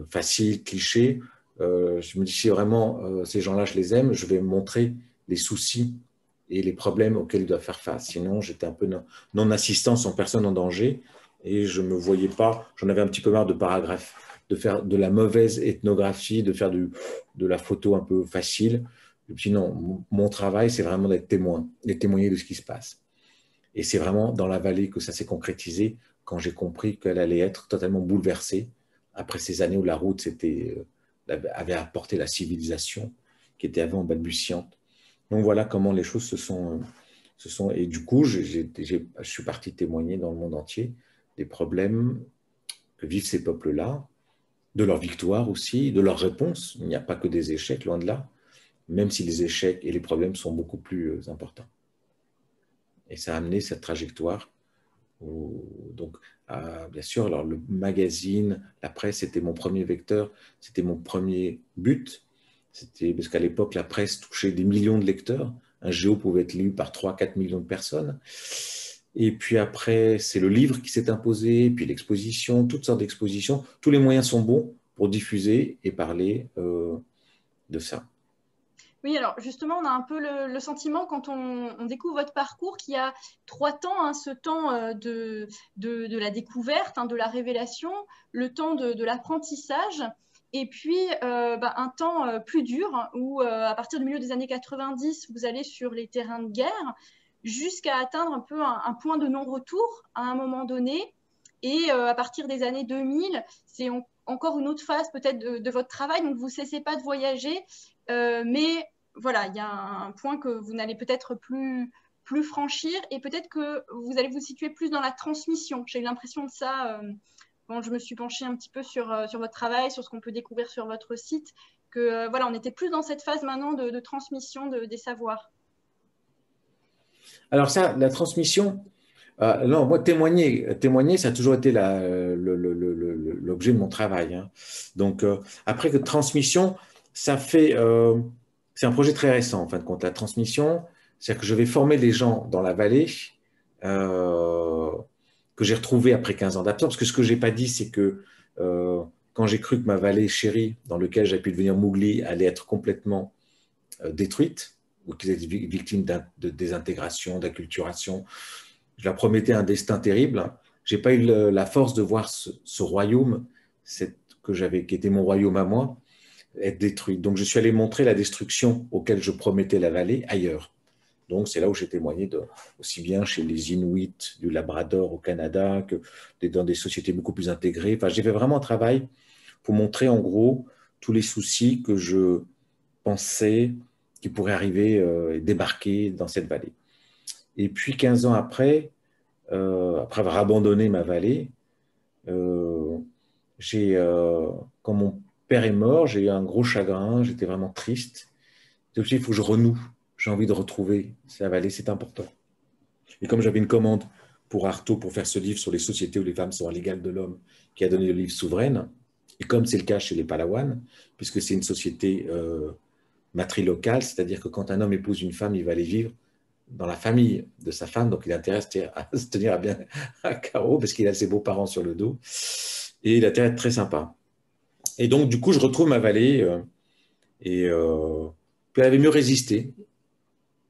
facile, cliché. Je me dis, si vraiment ces gens-là, je les aime, je vais montrer les soucis et les problèmes auxquels ils doivent faire face. Sinon, j'étais un peu non-assistant sans personne en danger et je me voyais pas, j'en avais un petit peu marre de paragraphes, de faire de la mauvaise ethnographie, de faire de la photo un peu facile. Et puis non, mon travail, c'est vraiment d'être témoin, de témoigner de ce qui se passe. Et c'est vraiment dans la vallée que ça s'est concrétisé quand j'ai compris qu'elle allait être totalement bouleversée après ces années où la route avait apporté la civilisation qui était avant balbutiante. Donc voilà comment les choses se sont et du coup, je suis parti témoigner dans le monde entier des problèmes que vivent ces peuples-là de leurs victoires aussi, de leurs réponses. Il n'y a pas que des échecs, loin de là, même si les échecs et les problèmes sont beaucoup plus importants. Et ça a amené cette trajectoire. Donc, bien sûr, alors le magazine, la presse, c'était mon premier vecteur, c'était mon premier but. C'était parce qu'à l'époque, la presse touchait des millions de lecteurs. Un géo pouvait être lu par 3-4 millions de personnes. Et puis après, c'est le livre qui s'est imposé, puis l'exposition, toutes sortes d'expositions. Tous les moyens sont bons pour diffuser et parler de ça. Oui, alors justement, on a un peu le sentiment quand on découvre votre parcours qu'il y a 3 temps, hein, ce temps de la découverte, hein, de la révélation, le temps de l'apprentissage, et puis un temps plus dur où à partir du milieu des années 90, vous allez sur les terrains de guerre jusqu'à atteindre un peu un point de non-retour à un moment donné. Et à partir des années 2000, c'est encore une autre phase peut-être de votre travail. Donc, vous ne cessez pas de voyager, mais voilà, il y a un point que vous n'allez peut-être plus franchir et peut-être que vous allez vous situer plus dans la transmission. J'ai eu l'impression de ça quand je me suis penchée un petit peu sur votre travail, sur ce qu'on peut découvrir sur votre site, que voilà, on était plus dans cette phase maintenant de transmission des savoirs. Alors ça, la transmission, non, moi, témoigner, ça a toujours été l'objet de mon travail, hein. Donc, après que transmission, c'est un projet très récent, en fin de compte. La transmission, c'est-à-dire que je vais former les gens dans la vallée que j'ai retrouvé après 15 ans d'absence. Parce que ce que je n'ai pas dit, c'est que quand j'ai cru que ma vallée chérie, dans laquelle j'ai pu devenir Mougli, allait être complètement détruite, ou qu'ils étaient victimes de désintégration, d'acculturation, je leur promettais un destin terrible. Je n'ai pas eu la force de voir ce royaume, qui était mon royaume à moi, être détruit. Donc, je suis allé montrer la destruction auquel je promettais la vallée ailleurs. Donc, c'est là où j'ai témoigné aussi bien chez les Inuits du Labrador au Canada que dans des sociétés beaucoup plus intégrées. Enfin, j'ai fait vraiment un travail pour montrer en gros tous les soucis que je pensais qui pourraient arriver et débarquer dans cette vallée. Et puis, 15 ans après avoir abandonné ma vallée, quand mon père est mort, j'ai eu un gros chagrin, j'étais vraiment triste. Je me suis dit, il faut que je renoue, j'ai envie de retrouver la vallée, c'est important. Et comme j'avais une commande pour Artaud pour faire ce livre sur les sociétés où les femmes sont à l'égal de l'homme, qui a donné le livre Souveraine, et comme c'est le cas chez les Palawan, puisque c'est une société matrilocale, c'est-à-dire que quand un homme épouse une femme, il va aller vivre dans la famille de sa femme, donc il a intérêt à se tenir bien à carreau parce qu'il a ses beaux-parents sur le dos et il a intérêt à être très sympa. Et donc, du coup, je retrouve ma vallée puis elle avait mieux résisté.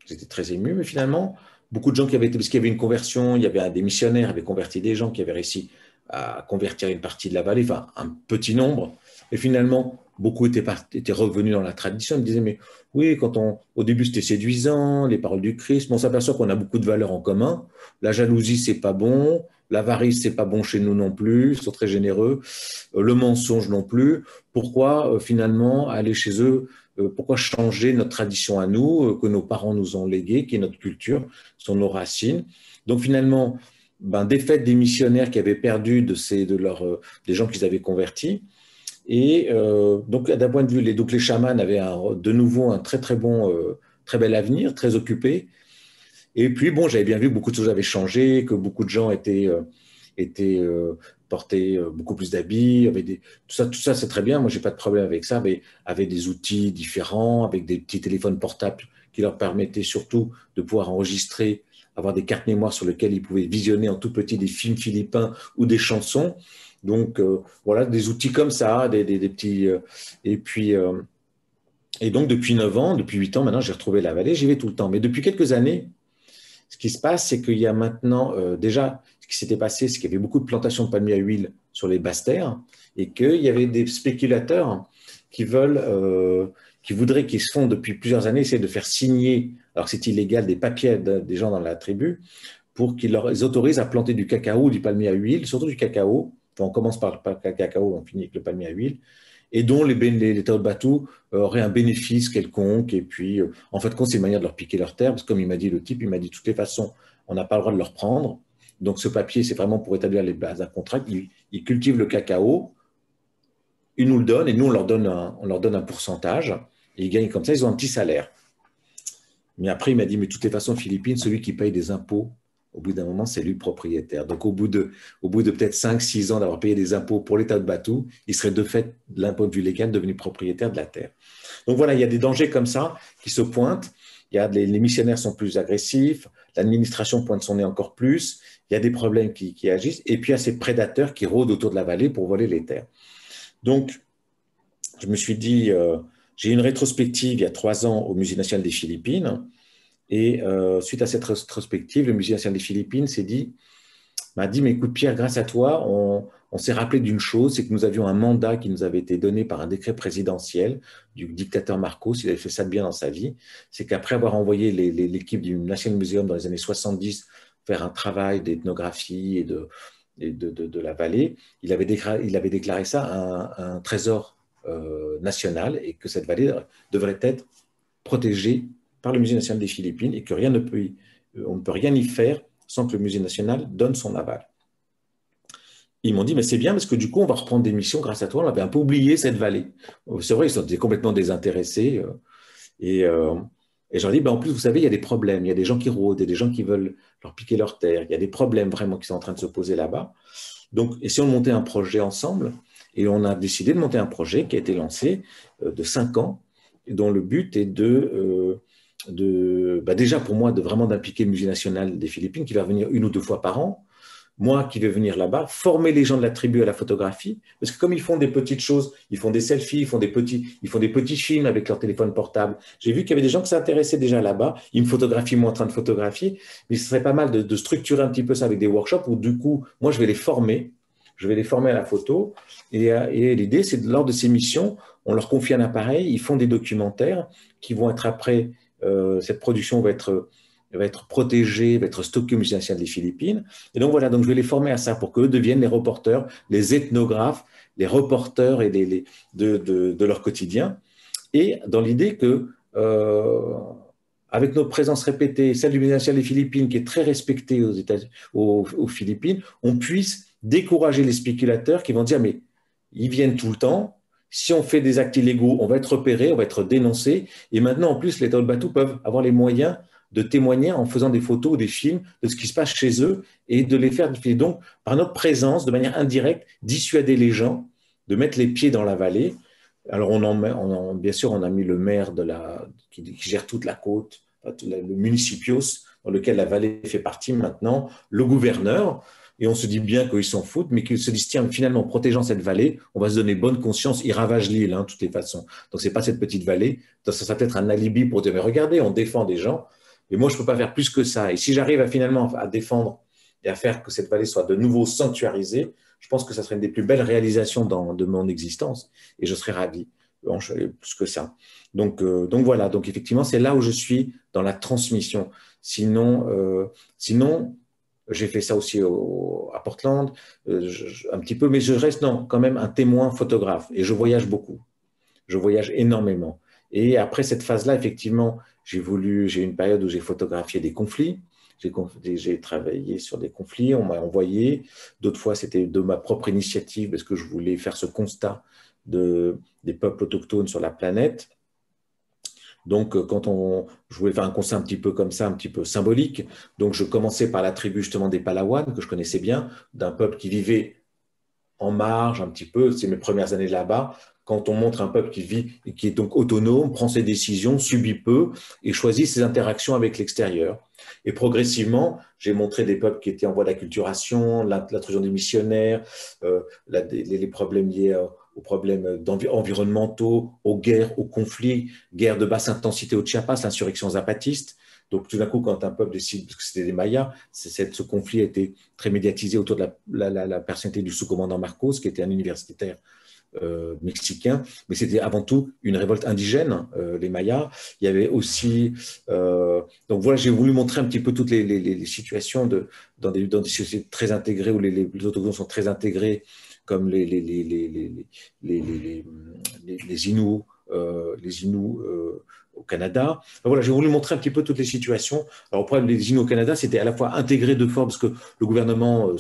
J'étais très ému, mais finalement, beaucoup de gens qui avaient été, parce qu'il y avait une conversion, il y avait des missionnaires qui avaient converti des gens qui avaient réussi à convertir une partie de la vallée, enfin un petit nombre, et finalement, beaucoup étaient revenus dans la tradition. Ils me disaient, mais oui, au début c'était séduisant, les paroles du Christ, mais on s'aperçoit qu'on a beaucoup de valeurs en commun. La jalousie, c'est pas bon, l'avarice, c'est pas bon chez nous non plus, ils sont très généreux, le mensonge non plus. Pourquoi finalement aller chez eux? Pourquoi changer notre tradition à nous, que nos parents nous ont léguée, qui est notre culture, sont nos racines? Donc finalement, défaite des missionnaires qui avaient perdu des gens qu'ils avaient convertis. Et donc, d'un point de vue, les chamans avaient de nouveau un très, très bon, très bel avenir, très occupé. Et puis, bon, j'avais bien vu que beaucoup de choses avaient changé, que beaucoup de gens portaient beaucoup plus d'habits, tout ça c'est très bien, moi j'ai pas de problème avec ça, mais avec des outils différents, avec des petits téléphones portables qui leur permettaient surtout de pouvoir enregistrer, avoir des cartes mémoire sur lesquelles ils pouvaient visionner en tout petit des films philippins ou des chansons. Donc voilà, des outils comme ça, des petits. Et donc depuis 9 ans, depuis 8 ans maintenant, j'ai retrouvé la vallée, j'y vais tout le temps. Mais depuis quelques années, ce qui se passe, c'est qu'il y a maintenant, déjà, ce qui s'était passé, c'est qu'il y avait beaucoup de plantations de palmiers à huile sur les basses terres et qu'il y avait des spéculateurs qui voudraient, qui se font depuis plusieurs années, essayer de faire signer, alors c'est illégal, des papiers des gens dans la tribu pour qu'ils les autorisent à planter du cacao ou du palmier à huile, surtout du cacao. Enfin, on commence par le cacao, on finit avec le palmier à huile et dont les Taobatou auraient un bénéfice quelconque. Et puis, en fait, c'est une manière de leur piquer leur terre, parce que comme il m'a dit le type, il m'a dit de toutes les façons, on n'a pas le droit de leur prendre. Donc, ce papier, c'est vraiment pour établir les bases d'un contrat. Ils cultivent le cacao ils nous le donnent et nous, on leur donne un pourcentage et ils gagnent comme ça, ils ont un petit salaire. Mais après, il m'a dit, mais de toutes les façons, Philippines, celui qui paye des impôts, au bout d'un moment, c'est lui le propriétaire. Donc, au bout de peut-être 5, 6 ans d'avoir payé des impôts pour l'État de Batu, il serait de fait, de l'impôt de vue légal, devenu propriétaire de la terre. Donc voilà, il y a des dangers comme ça qui se pointent. Les missionnaires sont plus agressifs, l'administration pointe son nez encore plus, il y a des problèmes qui agissent, et puis il y a ces prédateurs qui rôdent autour de la vallée pour voler les terres. Donc, je me suis dit, j'ai eu une rétrospective il y a 3 ans au Musée national des Philippines, et suite à cette rétrospective, le Musée national des Philippines m'a dit, mais écoute Pierre, grâce à toi, on s'est rappelé d'une chose, c'est que nous avions un mandat qui nous avait été donné par un décret présidentiel du dictateur Marcos, il avait fait ça de bien dans sa vie, c'est qu'après avoir envoyé l'équipe du National Museum dans les années 70 faire un travail d'ethnographie et de la vallée, il avait déclaré ça un trésor national et que cette vallée devrait être protégée par le Musée national des Philippines et que on ne peut rien y faire sans que le Musée national donne son aval. Ils m'ont dit, mais c'est bien parce que du coup, on va reprendre des missions grâce à toi. On avait un peu oublié cette vallée. C'est vrai, ils sont complètement désintéressés. Et je leur dis, ben, en plus, vous savez, il y a des problèmes. Il y a des gens qui rôdent, il y a des gens qui veulent leur piquer leur terre. Il y a des problèmes vraiment qui sont en train de se poser là-bas. Donc, et si on montait un projet ensemble, et on a décidé de monter un projet qui a été lancé de 5 ans, dont le but est déjà pour moi, vraiment d'impliquer le Musée national des Philippines, qui va venir 1 ou 2 fois par an, moi qui vais venir là-bas, former les gens de la tribu à la photographie, parce que comme ils font des petites choses, ils font des selfies, ils font des petits films avec leur téléphone portable. J'ai vu qu'il y avait des gens qui s'intéressaient déjà là-bas, ils me photographient, moi en train de photographier, mais ce serait pas mal de structurer un petit peu ça avec des workshops où du coup, moi je vais les former à la photo, et l'idée c'est lors de ces missions, on leur confie un appareil, ils font des documentaires qui vont être après, cette production va être protégée, va être stockée au Musée national des Philippines. Et donc voilà, donc je vais les former à ça pour qu'eux deviennent les reporters, les ethnographes, les reporters de leur quotidien. Et dans l'idée que, avec notre présence répétée, celle du Musée national des Philippines, qui est très respectée aux Philippines, on puisse décourager les spéculateurs qui vont dire, mais ils viennent tout le temps, si on fait des actes illégaux, on va être repéré, on va être dénoncé. Et maintenant, en plus, les Taolbatu peuvent avoir les moyens de témoigner en faisant des photos ou des films de ce qui se passe chez eux et de les faire. Et donc, par notre présence, de manière indirecte, dissuader les gens de mettre les pieds dans la vallée. Alors, bien sûr, on a mis le maire qui gère toute la côte, le municipios, dans lequel la vallée fait partie maintenant, le gouverneur. Et on se dit bien qu'ils s'en foutent, mais qu'ils se disent, tiens, finalement, en protégeant cette vallée, on va se donner bonne conscience. Ils ravagent l'île, de toutes les façons. Donc, ce n'est pas cette petite vallée. Donc, ça peut être un alibi pour dire, mais regardez, on défend des gens. Et moi, je ne peux pas faire plus que ça. Et si j'arrive finalement à défendre et à faire que cette vallée soit de nouveau sanctuarisée, je pense que ça serait une des plus belles réalisations de mon existence. Et je serais ravi. Bon, plus que ça. Donc voilà. Donc, effectivement, c'est là où je suis dans la transmission. Sinon, j'ai fait ça aussi à Portland, un petit peu, mais je reste quand même un témoin photographe et je voyage beaucoup. Je voyage énormément. Et après cette phase-là, effectivement, j'ai eu une période où j'ai photographié des conflits. J'ai travaillé sur des conflits, on m'a envoyé. D'autres fois, c'était de ma propre initiative parce que je voulais faire ce constat des peuples autochtones sur la planète. Donc, je voulais faire un constat un petit peu comme ça, un petit peu symbolique. Donc, je commençais par la tribu justement des Palawan, que je connaissais bien, d'un peuple qui vivait en marge un petit peu. C'est mes premières années là-bas. Quand on montre un peuple qui vit, qui est donc autonome, prend ses décisions, subit peu et choisit ses interactions avec l'extérieur. Et progressivement, j'ai montré des peuples qui étaient en voie d'acculturation, l'intrusion des missionnaires, les problèmes liés aux problèmes environnementaux, aux guerres, aux conflits, guerre de basse intensité au Chiapas, l'insurrection zapatiste. Donc tout d'un coup, quand un peuple décide, parce que c'était des Mayas, ce conflit a été très médiatisé autour de la personnalité du sous-commandant Marcos, qui était un universitaire mexicain, mais c'était avant tout une révolte indigène, les Mayas. Il y avait aussi... donc voilà, j'ai voulu montrer un petit peu toutes les situations dans des sociétés très intégrées, où les autochtones sont très intégrés, comme les Inuits, au Canada. Enfin, voilà, j'ai voulu montrer un petit peu toutes les situations. Alors, le problème des Inuits au Canada, c'était à la fois intégré de force, parce que le gouvernement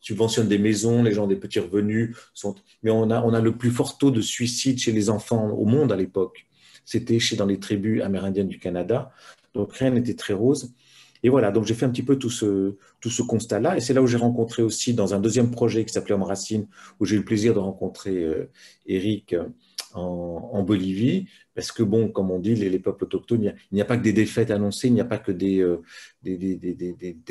subventionne des maisons, les gens des petits revenus sont… Mais on a le plus fort taux de suicide chez les enfants au monde à l'époque. C'était dans les tribus amérindiennes du Canada. Donc, rien n'était très rose. Et voilà, donc j'ai fait un petit peu tout ce constat-là. Et c'est là où j'ai rencontré aussi, dans un deuxième projet qui s'appelait Homme Racine, où j'ai eu le plaisir de rencontrer Eric en Bolivie. Parce que, bon, comme on dit, les peuples autochtones, il n'y a pas que des défaites annoncées, il n'y a pas que des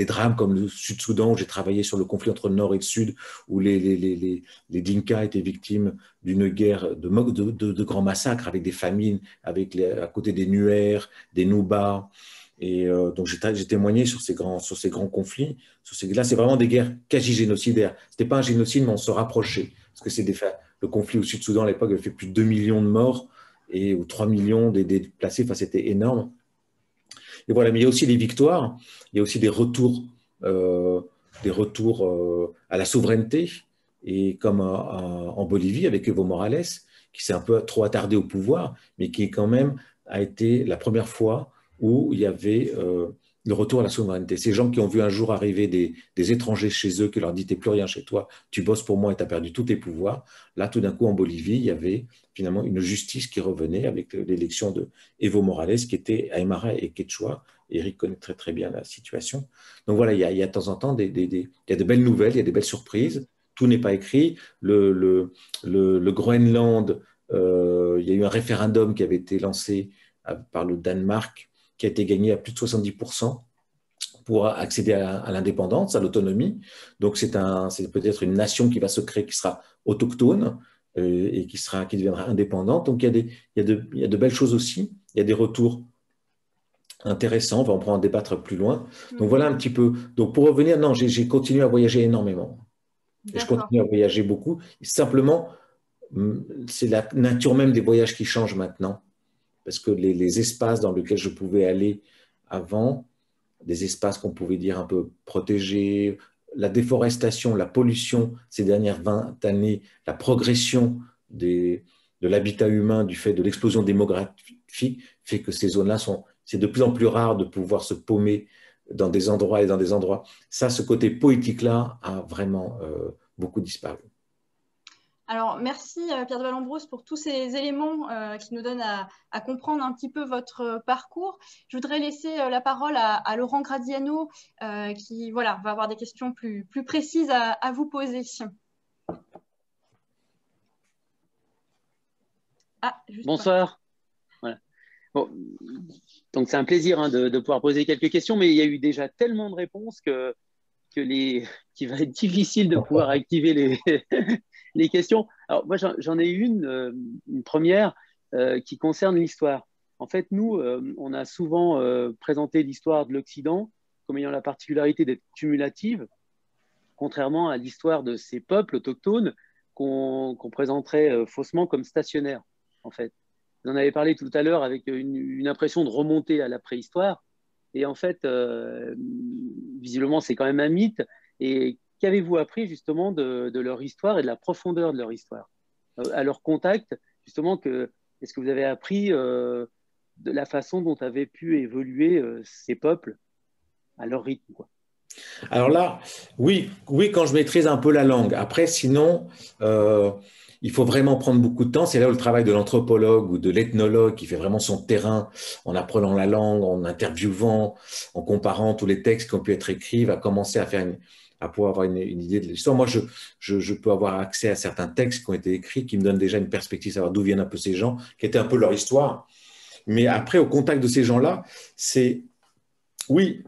drames comme le Sud-Soudan, où j'ai travaillé sur le conflit entre le Nord et le Sud, où les Dinkas étaient victimes d'une guerre de grands massacres, avec des famines, à côté des Nuers, des Noubas. Et donc, j'ai témoigné sur ces grands conflits. Là, c'est vraiment des guerres quasi génocidaires. Ce n'était pas un génocide, mais on se rapprochait. Parce que le conflit au Sud-Soudan, à l'époque, avait fait plus de 2 millions de morts ou 3 millions des déplacés. Enfin, c'était énorme. Et voilà, mais il y a aussi des victoires. Il y a aussi des retours à la souveraineté. Et comme en Bolivie, avec Evo Morales, qui s'est un peu trop attardé au pouvoir, mais qui quand même a été la première fois où il y avait le retour à la souveraineté. Ces gens qui ont vu un jour arriver des étrangers chez eux, qui leur disent « t'es plus rien chez toi, tu bosses pour moi et tu as perdu tous tes pouvoirs ». Là, tout d'un coup, en Bolivie, il y avait finalement une justice qui revenait avec l'élection de Evo Morales, qui était Aymara et Quechua. Eric connaît très, très bien la situation. Donc voilà, il y a de temps en temps il y a de belles nouvelles, il y a de belles surprises. Tout n'est pas écrit. Le Groenland, il y a eu un référendum qui avait été lancé par le Danemark, qui a été gagné à plus de 70% pour accéder à l'indépendance, à l'autonomie. Donc, c'est peut-être une nation qui va se créer, qui sera autochtone et qui deviendra indépendante. Donc, il y a de belles choses aussi. Il y a des retours intéressants. On va en débattre plus loin. Donc, voilà un petit peu. Donc, pour revenir, non, j'ai continué à voyager énormément. Et je continue à voyager beaucoup. Et simplement, c'est la nature même des voyages qui change maintenant. Parce que les espaces dans lesquels je pouvais aller avant, des espaces qu'on pouvait dire un peu protégés, la déforestation, la pollution ces dernières 20 années, la progression de l'habitat humain du fait de l'explosion démographique fait que ces zones-là c'est de plus en plus rare de pouvoir se paumer dans des endroits et dans des endroits. Ça, ce côté poétique-là a vraiment beaucoup disparu. Alors, merci Pierre de Vallombrosa pour tous ces éléments qui nous donnent à comprendre un petit peu votre parcours. Je voudrais laisser la parole à Laurent Gradiano qui va avoir des questions plus précises à vous poser. Bonsoir. Voilà. Bon, donc c'est un plaisir de pouvoir poser quelques questions, mais il y a eu déjà tellement de réponses qu'il va être difficile de pouvoir activer les questions. Alors moi j'en ai une première qui concerne l'histoire. En fait, nous, on a souvent présenté l'histoire de l'Occident comme ayant la particularité d'être cumulative, contrairement à l'histoire de ces peuples autochtones qu'on présenterait faussement comme stationnaires, en fait. Vous en avez parlé tout à l'heure avec une impression de remonter à la préhistoire. Et en fait, visiblement, c'est quand même un mythe. Et qu'avez-vous appris justement de leur histoire et de la profondeur de leur histoire à leur contact, justement, est-ce que vous avez appris de la façon dont avaient pu évoluer ces peuples à leur rythme, quoi? Alors là, oui, quand je maîtrise un peu la langue. Après, sinon, il faut vraiment prendre beaucoup de temps. C'est là où le travail de l'anthropologue ou de l'ethnologue qui fait vraiment son terrain en apprenant la langue, en interviewant, en comparant tous les textes qui ont pu être écrits, va commencer à pouvoir avoir une idée de l'histoire. Moi, je peux avoir accès à certains textes qui ont été écrits qui me donnent déjà une perspective, savoir d'où viennent un peu ces gens, qui étaient un peu leur histoire. Mais après, au contact de ces gens-là, oui,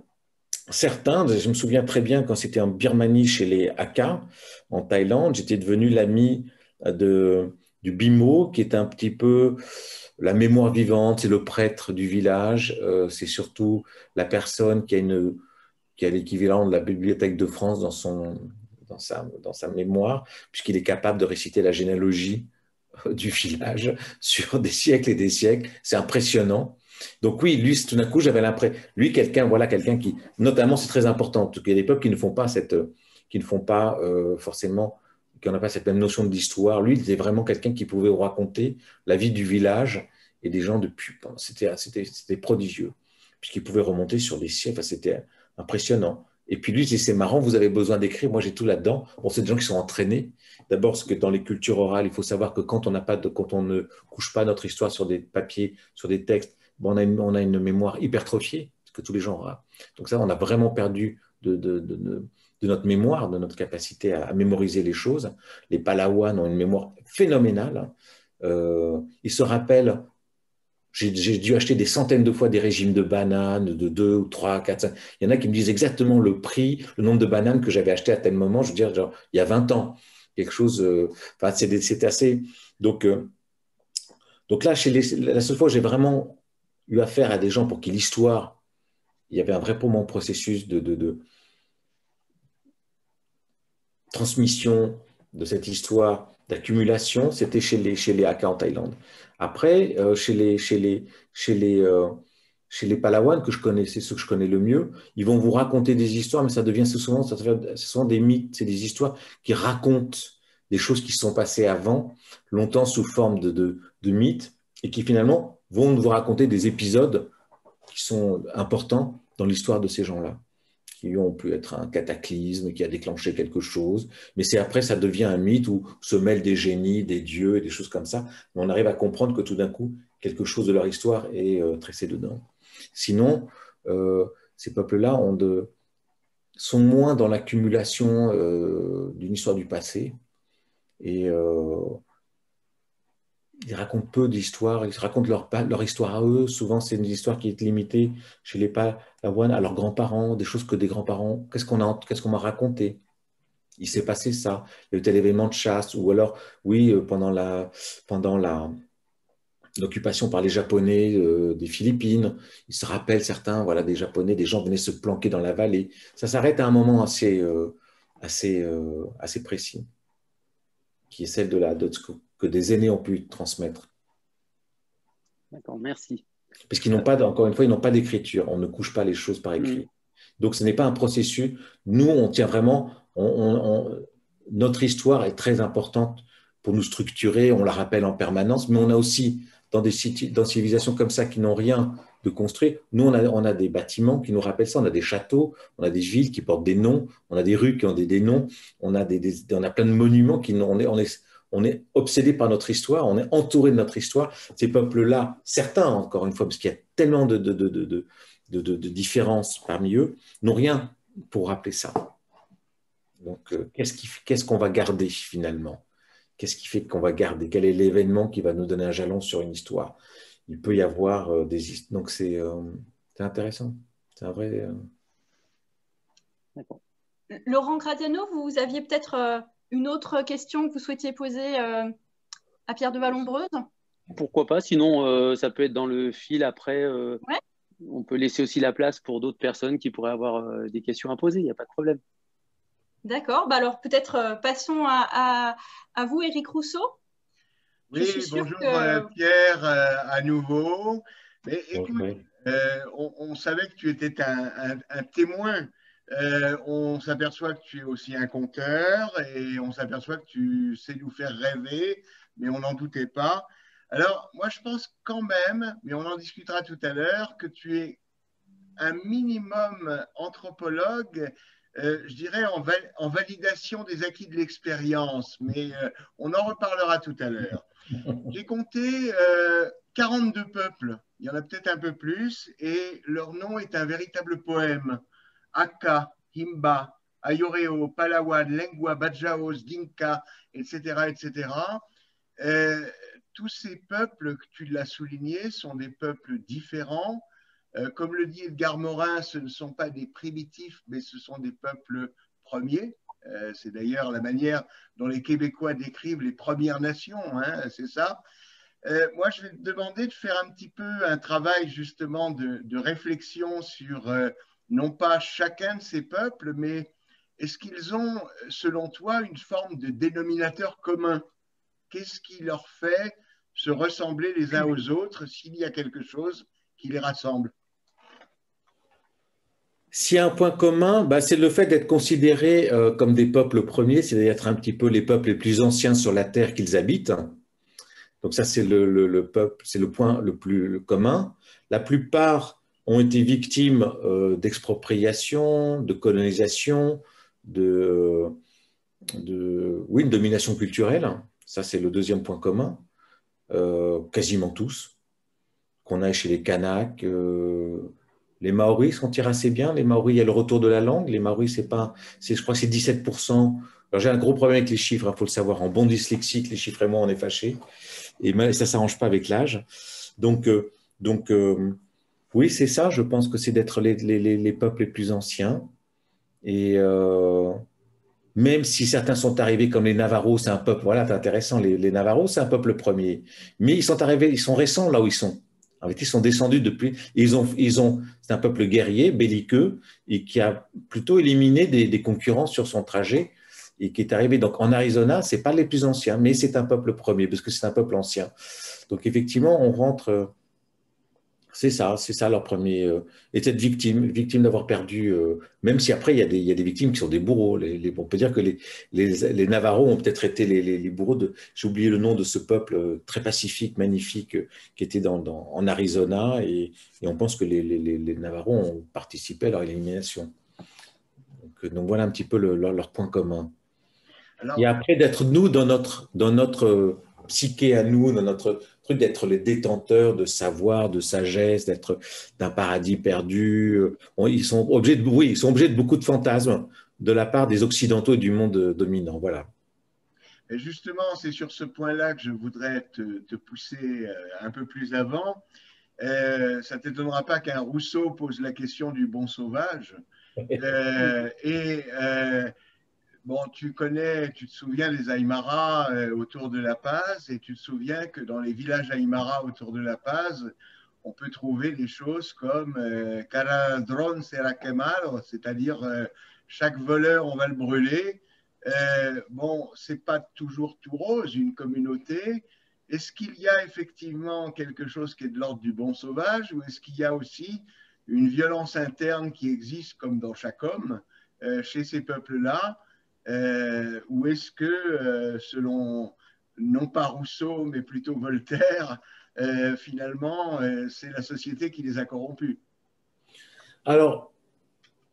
certains, je me souviens très bien quand c'était en Birmanie chez les Hakka, en Thaïlande, j'étais devenu l'ami du Bimo, qui est un petit peu la mémoire vivante, c'est le prêtre du village, c'est surtout la personne qui a l'équivalent de la Bibliothèque de France dans sa mémoire, puisqu'il est capable de réciter la généalogie du village sur des siècles et des siècles. C'est impressionnant. Donc oui, lui, tout d'un coup, j'avais l'impression, lui, quelqu'un qui, notamment, c'est très important, il y a des peuples qui ne font pas forcément, qui n'ont pas cette même notion de l'histoire. Lui, il était vraiment quelqu'un qui pouvait raconter la vie du village et des gens depuis. C'était prodigieux, puisqu'il pouvait remonter sur des siècles. Enfin, c'était impressionnant. Et puis lui, il dit, c'est marrant, vous avez besoin d'écrire, moi j'ai tout là-dedans. Bon, c'est des gens qui sont entraînés. D'abord, parce que dans les cultures orales, il faut savoir que quand on ne couche pas notre histoire sur des papiers, sur des textes, bon, on a une mémoire hypertrophiée, ce que tous les gens ont. Donc ça, on a vraiment perdu de notre mémoire, de notre capacité à mémoriser les choses. Les Palawans ont une mémoire phénoménale. Ils se rappellent. J'ai dû acheter des centaines de fois des régimes de bananes, de 2 ou 3, 4, 5. Il y en a qui me disent exactement le prix, le nombre de bananes que j'avais acheté à tel moment, je veux dire, genre, il y a 20 ans. Quelque chose, enfin, c'était assez. Donc là, la seule fois où j'ai vraiment eu affaire à des gens pour qui l'histoire, il y avait un vrai pour mon processus de transmission de cette histoire, d'accumulation, c'était chez les Hakka en Thaïlande. Après, chez les Palawans, que je connais, c'est ceux que je connais le mieux, ils vont vous raconter des histoires, mais ça devient souvent des mythes, c'est des histoires qui racontent des choses qui se sont passées avant, longtemps sous forme de mythes, et qui finalement vont vous raconter des épisodes qui sont importants dans l'histoire de ces gens-là, qui ont pu être un cataclysme, qui a déclenché quelque chose, mais c'est après, ça devient un mythe où se mêlent des génies, des dieux et des choses comme ça, mais on arrive à comprendre que tout d'un coup, quelque chose de leur histoire est tressé dedans. Sinon, ces peuples-là sont moins dans l'accumulation d'une histoire du passé, et ils racontent peu d'histoires, ils racontent leur histoire à eux. Souvent, c'est une histoire qui est limitée chez les Palawans à leurs grands-parents, des choses que des grands-parents. Qu'est-ce qu'on m'a raconté? Il s'est passé ça, il y a eu tel événement de chasse, ou alors, oui, pendant l'occupation par les Japonais des Philippines, ils se rappellent certains, voilà, des Japonais, des gens venaient se planquer dans la vallée. Ça s'arrête à un moment assez précis, qui est celle de ce que des aînés ont pu transmettre. D'accord, merci. Parce qu'ils n'ont pas, encore une fois, ils n'ont pas d'écriture. On ne couche pas les choses par écrit. Donc, ce n'est pas un processus. Nous, on tient vraiment... notre histoire est très importante pour nous structurer. On la rappelle en permanence. Mais on a aussi, dans civilisations comme ça qui n'ont rien de construit, nous, on a des bâtiments qui nous rappellent ça. On a des châteaux, on a des villes qui portent des noms, on a des rues qui ont des noms, on a plein de monuments qui on est obsédé par notre histoire, on est entouré de notre histoire. Ces peuples-là, certains, encore une fois, parce qu'il y a tellement de différences parmi eux, n'ont rien pour rappeler ça. Donc, qu'est-ce qu'on va garder finalement? Qu'est-ce qui fait qu'on va garder? Quel est l'événement qui va nous donner un jalon sur une histoire? Il peut y avoir des histoires. Donc, c'est intéressant. C'est un vrai... D'accord. Laurent Gratiano, vous aviez peut-être... une autre question que vous souhaitiez poser à Pierre de Vallombreuse? Pourquoi pas? Sinon, ça peut être dans le fil après. Ouais. On peut laisser aussi la place pour d'autres personnes qui pourraient avoir des questions à poser. Il n'y a pas de problème. D'accord. Bah alors, peut-être passons à vous, Éric Rousseau. Oui, bonjour Pierre, à nouveau. Mais écoute, on savait que tu étais un témoin. On s'aperçoit que tu es aussi un conteur et on s'aperçoit que tu sais nous faire rêver, mais on n'en doutait pas. Alors, moi, je pense quand même, mais on en discutera tout à l'heure, que tu es un minimum anthropologue, je dirais en validation des acquis de l'expérience, mais on en reparlera tout à l'heure. J'ai compté 42 peuples, il y en a peut-être un peu plus, et leur nom est un véritable poème. Hakka, Himba, Ayoreo, Palawan, Lengua, Badjaos, Dinka, etc., etc. Tous ces peuples que tu l'as souligné sont des peuples différents. Comme le dit Edgar Morin, ce ne sont pas des primitifs, mais ce sont des peuples premiers. C'est d'ailleurs la manière dont les Québécois décrivent les Premières Nations, hein, c'est ça. Moi, je vais te demander de faire un petit peu un travail justement de réflexion sur non pas chacun de ces peuples, mais est-ce qu'ils ont, selon toi, une forme de dénominateur commun? Qu'est-ce qui leur fait se ressembler les uns aux autres, s'il y a quelque chose qui les rassemble? S'il y a un point commun, bah, c'est le fait d'être considérés comme des peuples premiers, c'est-à-dire être un petit peu les peuples les plus anciens sur la terre qu'ils habitent. Donc ça, c'est le peuple, c'est le point le plus commun. La plupart ont été victimes d'expropriation, de colonisation, oui, une domination culturelle. Ça, c'est le deuxième point commun. Quasiment tous. Qu'on a chez les Kanaks. Les Maoris s'en tirent assez bien. Les Maoris, il y a le retour de la langue. Les Maoris, je crois que c'est 17%. Alors, j'ai un gros problème avec les chiffres, il faut le savoir. En bon dyslexique, les chiffres et moi, on est fâchés. Et ça ne s'arrange pas avec l'âge. Donc oui, c'est ça. Je pense que c'est d'être les peuples les plus anciens. Et même si certains sont arrivés, comme les Navarros, c'est un peuple, voilà, c'est intéressant, les Navarros, c'est un peuple premier. Mais ils sont arrivés, ils sont récents là où ils sont. En fait, ils sont descendus depuis. C'est un peuple guerrier, belliqueux, et qui a plutôt éliminé des concurrents sur son trajet, et qui est arrivé. Donc en Arizona, c'est pas les plus anciens, mais c'est un peuple premier, parce que c'est un peuple ancien. Donc effectivement, on rentre. C'est ça leur premier. Et cette victime d'avoir perdu, même si après il y a des victimes qui sont des bourreaux. On peut dire que les Navarros ont peut-être été les bourreaux de. J'ai oublié le nom de ce peuple très pacifique, magnifique, qui était en Arizona, et on pense que les Navarros ont participé à leur élimination. Donc voilà un petit peu leur point commun. Et après d'être nous dans notre psyché à nous, dans notre truc d'être les détenteurs de savoir, de sagesse, d'être d'un paradis perdu. Ils sont obligés de beaucoup de fantasmes de la part des Occidentaux et du monde dominant. Voilà. Et justement, c'est sur ce point-là que je voudrais te pousser un peu plus avant. Ça ne t'étonnera pas qu'un Rousseau pose la question du bon sauvage. Bon, tu te souviens des Aymaras autour de La Paz, et tu te souviens que dans les villages Aymaras autour de La Paz, on peut trouver des choses comme cada dron sera quemado, c'est-à-dire chaque voleur, on va le brûler. Bon, c'est pas toujours tout rose, une communauté. Est-ce qu'il y a effectivement quelque chose qui est de l'ordre du bon sauvage, ou est-ce qu'il y a aussi une violence interne qui existe comme dans chaque homme chez ces peuples-là? Ou est-ce que, selon non pas Rousseau, mais plutôt Voltaire, finalement, c'est la société qui les a corrompus? Alors,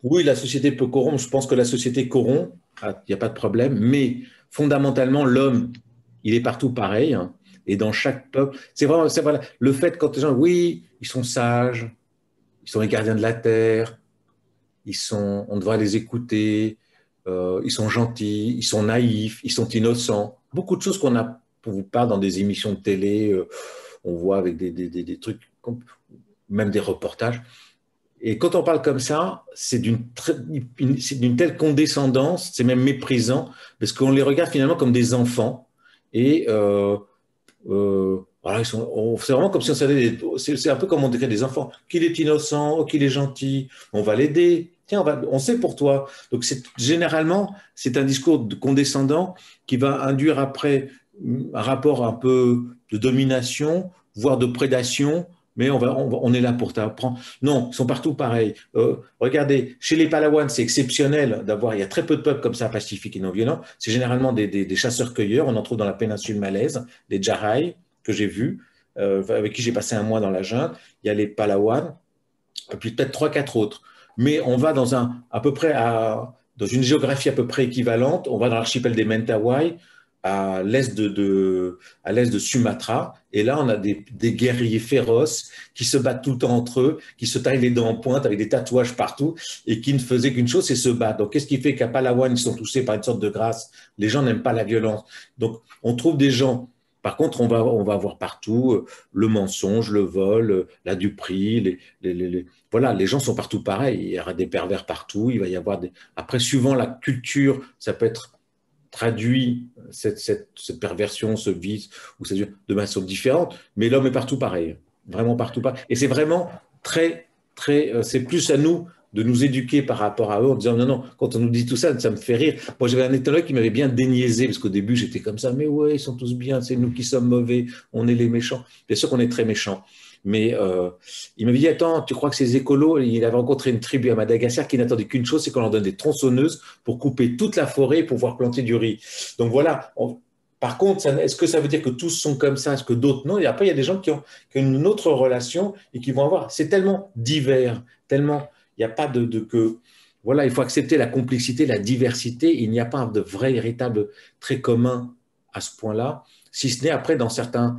oui, la société peut corrompre. Je pense que la société corrompt, il n'y a pas de problème, mais fondamentalement, l'homme, il est partout pareil, hein, et dans chaque peuple. C'est voilà, le fait quand les gens, oui, ils sont sages, ils sont les gardiens de la terre, on devrait les écouter. Ils sont gentils, ils sont naïfs, ils sont innocents. Beaucoup de choses on vous parle dans des émissions de télé, on voit avec des trucs, même des reportages. Et quand on parle comme ça, c'est d'une telle condescendance, c'est même méprisant, parce qu'on les regarde finalement comme des enfants. Et voilà, c'est vraiment comme si on savait, c'est un peu comme on dirait des enfants. Qu'il est innocent, qu'il est gentil, on va l'aider. Tiens, on sait pour toi. Donc, généralement, c'est un discours condescendant qui va induire après un rapport un peu de domination, voire de prédation, mais on est là pour t'apprendre. Non, ils sont partout pareils. Regardez, chez les Palawans, c'est exceptionnel il y a très peu de peuples comme ça, pacifiques et non violents. C'est généralement des chasseurs-cueilleurs. On en trouve dans la péninsule malaise, des Djarai, que j'ai vus, avec qui j'ai passé un mois dans la jungle. Il y a les Palawans, et puis peut-être 3-4 autres. Mais on va dans une géographie à peu près équivalente. On va dans l'archipel des Mentawai, à l'est de Sumatra. Et là, on a des guerriers féroces qui se battent tout le temps entre eux, qui se taillent les dents en pointe avec des tatouages partout et qui ne faisaient qu'une chose, c'est se battre. Donc, qu'est-ce qui fait qu'à Palawan, ils sont touchés par une sorte de grâce? Les gens n'aiment pas la violence. Donc, on trouve des gens. Par contre, on va voir partout le mensonge, le vol, la duperie. Voilà, les gens sont partout pareils. Il y aura des pervers partout. Il va y avoir Après, suivant la culture, ça peut être traduit, cette perversion, ce vice, ou de façon différente. Mais l'homme est partout pareil. Vraiment partout pareil. Et c'est vraiment c'est plus à nous de nous éduquer par rapport à eux en disant non, quand on nous dit tout ça, ça me fait rire. Moi, j'avais un ethnologue qui m'avait bien déniaisé, parce qu'au début, j'étais comme ça, mais ouais, ils sont tous bien, c'est nous qui sommes mauvais, on est les méchants. Bien sûr qu'on est très méchants. Mais il m'avait dit, attends, tu crois que ces écolos, il avait rencontré une tribu à Madagascar qui n'attendait qu'une chose, c'est qu'on leur donne des tronçonneuses pour couper toute la forêt et pouvoir planter du riz. Donc voilà, Par contre, est-ce que ça veut dire que tous sont comme ça, est-ce que d'autres non? Et après, il y a des gens qui ont une autre relation et qui vont avoir. C'est tellement divers, tellement. Il n'y a pas que. Voilà, il faut accepter la complexité, la diversité. Il n'y a pas de vrai, véritable trait commun à ce point-là, si ce n'est après, dans certains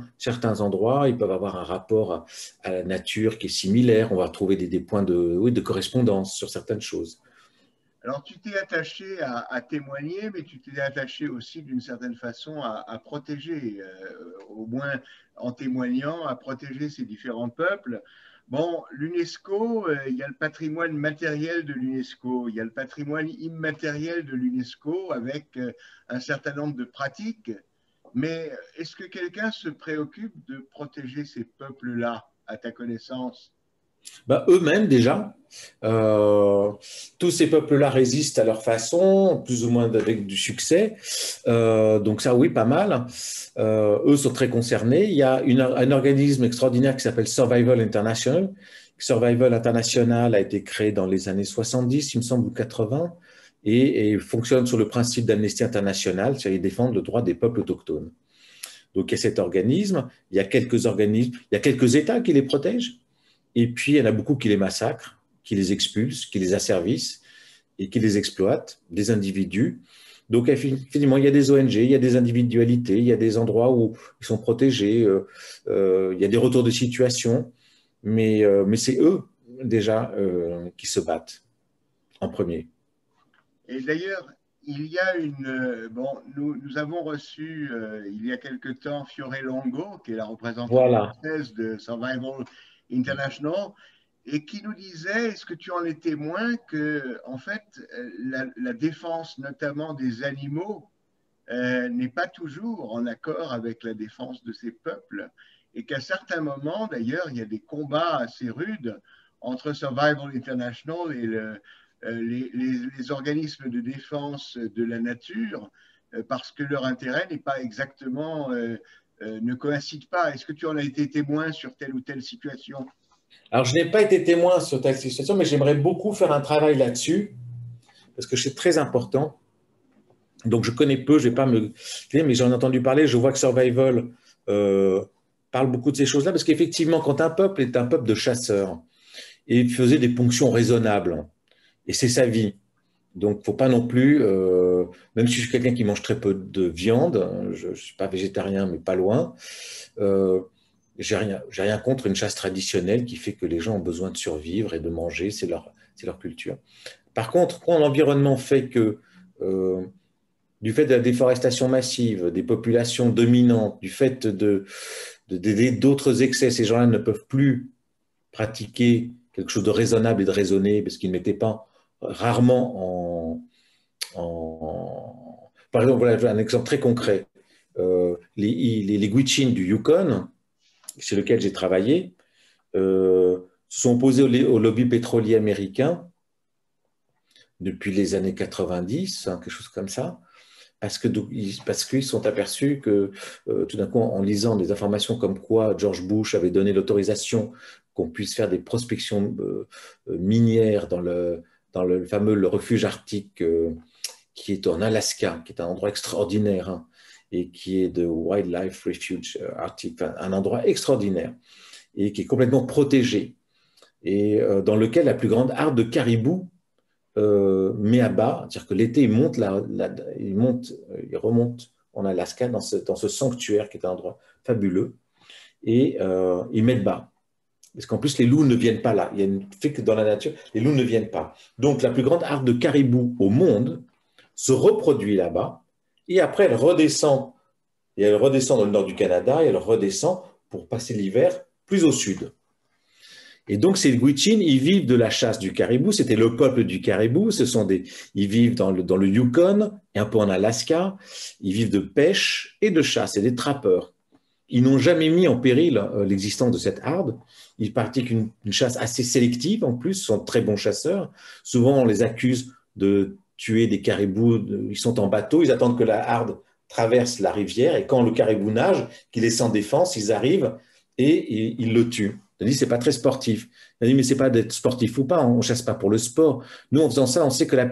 endroits, ils peuvent avoir un rapport à la nature qui est similaire. On va trouver des points de correspondance sur certaines choses. Alors, tu t'es attaché à témoigner, mais tu t'es attaché aussi d'une certaine façon à protéger, au moins en témoignant, à protéger ces différents peuples. Bon, l'UNESCO, il y a le patrimoine matériel de l'UNESCO, il y a le patrimoine immatériel de l'UNESCO avec un certain nombre de pratiques. Mais est-ce que quelqu'un se préoccupe de protéger ces peuples-là, à ta connaissance? Eux-mêmes déjà, tous ces peuples-là résistent à leur façon, plus ou moins avec du succès. Donc ça, oui, pas mal. Eux sont très concernés. Il y a un organisme extraordinaire qui s'appelle Survival International. Survival International a été créé dans les années 70, il me semble, ou 80, et fonctionne sur le principe d'Amnesty International, c'est-à-dire défendre le droit des peuples autochtones. Donc il y a cet organisme, il y a quelques États qui les protègent. Et puis, il y en a beaucoup qui les massacrent, qui les expulsent, qui les asservissent et qui les exploitent, des individus. Donc, finalement, il y a des ONG, il y a des individualités, il y a des endroits où ils sont protégés, il y a des retours de situation, mais c'est eux, déjà, qui se battent en premier. Et d'ailleurs, il y a nous avons reçu il y a quelque temps Fiore Longo, qui est la représentante française de Survival International, et qui nous disait, est-ce que tu en es témoin, que en fait la défense notamment des animaux n'est pas toujours en accord avec la défense de ces peuples, et qu'à certains moments d'ailleurs il y a des combats assez rudes entre Survival International et les organismes de défense de la nature, parce que leur intérêt n'est pas exactement ne coïncide pas. Est-ce que tu en as été témoin sur telle ou telle situation? Alors, je n'ai pas été témoin sur telle situation, mais j'aimerais beaucoup faire un travail là-dessus, parce que c'est très important. Donc, je connais peu, je ne vais pas me dire, mais j'en ai entendu parler. Je vois que Survival parle beaucoup de ces choses-là, parce qu'effectivement, quand un peuple est un peuple de chasseurs, et il faisait des ponctions raisonnables, et c'est sa vie. Donc, il ne faut pas non plus, même si je suis quelqu'un qui mange très peu de viande, je ne suis pas végétarien, mais pas loin, j'ai rien contre une chasse traditionnelle qui fait que les gens ont besoin de survivre et de manger, c'est leur culture. Par contre, quand l'environnement fait que, du fait de la déforestation massive, des populations dominantes, du fait d'autres excès, ces gens-là ne peuvent plus pratiquer quelque chose de raisonnable et de raisonné, parce qu'ils ne mettaient pas rarement Par exemple, voilà un exemple très concret. Les Gwich'in du Yukon, chez lequel j'ai travaillé, se sont opposés au lobby pétrolier américain depuis les années 90, quelque chose comme ça, parce qu'ils sont aperçus que tout d'un coup, en lisant des informations comme quoi George Bush avait donné l'autorisation qu'on puisse faire des prospections minières dans le fameux refuge arctique qui est en Alaska, qui est un endroit extraordinaire, hein, et qui est de Wildlife Refuge Arctic, un endroit extraordinaire et qui est complètement protégé et dans lequel la plus grande harde de caribou met à bas, c'est-à-dire que l'été, il remonte en Alaska dans ce sanctuaire qui est un endroit fabuleux et ils mettent bas. Parce qu'en plus, les loups ne viennent pas là. Il y a une fait que dans la nature, les loups ne viennent pas. Donc, la plus grande harde de caribou au monde se reproduit là-bas et après, elle redescend. Et elle redescend dans le nord du Canada et elle redescend pour passer l'hiver plus au sud. Et donc, ces Gwich'in, ils vivent de la chasse du caribou. C'était le peuple du caribou. Ils vivent dans le Yukon et un peu en Alaska. Ils vivent de pêche et de chasse. C'est des trappeurs. Ils n'ont jamais mis en péril l'existence de cette harde. Ils pratiquent une chasse assez sélective en plus. Ils sont très bons chasseurs. Souvent, on les accuse de tuer des caribous. Ils sont en bateau. Ils attendent que la harde traverse la rivière. Et quand le caribou nage, qu'il est sans défense, ils arrivent et ils le tuent. On dit, c'est pas très sportif. On dit, mais c'est pas d'être sportif ou pas, on chasse pas pour le sport. Nous, en faisant ça, on sait que la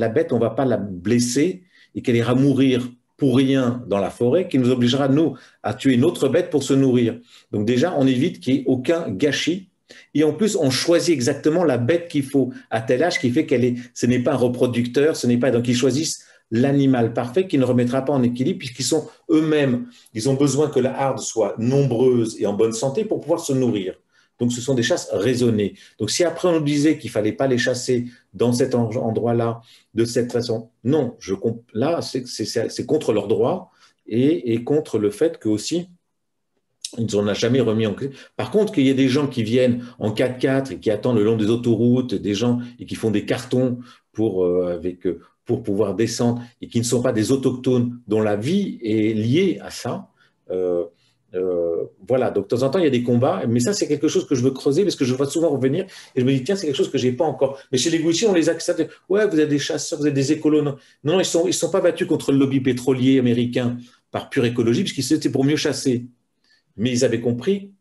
bête, on va pas la blesser et qu'elle ira mourir pour rien dans la forêt qui nous obligera, nous, à tuer une autre bête pour se nourrir. Donc déjà, on évite qu'il n'y ait aucun gâchis. Et en plus, on choisit exactement la bête qu'il faut à tel âge qui fait ce n'est pas un reproducteur, ce n'est pas, donc ils choisissent l'animal parfait qui ne remettra pas en équilibre puisqu'ils sont eux-mêmes, ils ont besoin que la harde soit nombreuse et en bonne santé pour pouvoir se nourrir. Donc ce sont des chasses raisonnées. Donc si après on nous disait qu'il ne fallait pas les chasser dans cet endroit-là, de cette façon, non, là c'est contre leurs droits et contre le fait que aussi ils ne ont jamais remis en question. Par contre, qu'il y ait des gens qui viennent en 4x4 et qui attendent le long des autoroutes, des gens et qui font des cartons pour pouvoir descendre et qui ne sont pas des autochtones dont la vie est liée à ça. Voilà, donc de temps en temps, il y a des combats, mais ça, c'est quelque chose que je veux creuser parce que je vois souvent revenir et je me dis, tiens, c'est quelque chose que je n'ai pas encore. Mais chez les Gwich'in, on les accepte. Ouais, vous êtes des chasseurs, vous êtes des écolos. Non, non, ils ne sont pas battus contre le lobby pétrolier américain par pure écologie, puisqu'ils étaient pour mieux chasser. Mais ils avaient compris.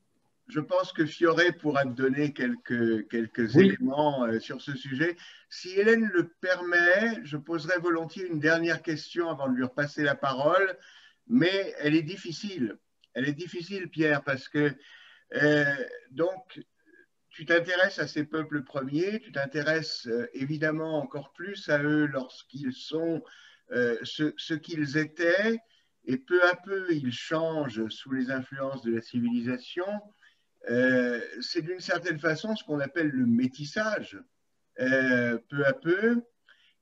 Je pense que Fioré pourra te donner quelques Oui. éléments sur ce sujet. Si Hélène le permet, je poserai volontiers une dernière question avant de lui repasser la parole, mais elle est difficile. Elle est difficile, Pierre, parce que donc tu t'intéresses à ces peuples premiers, tu t'intéresses évidemment encore plus à eux lorsqu'ils sont ce qu'ils étaient, et peu à peu ils changent sous les influences de la civilisation. C'est d'une certaine façon ce qu'on appelle le métissage, peu à peu.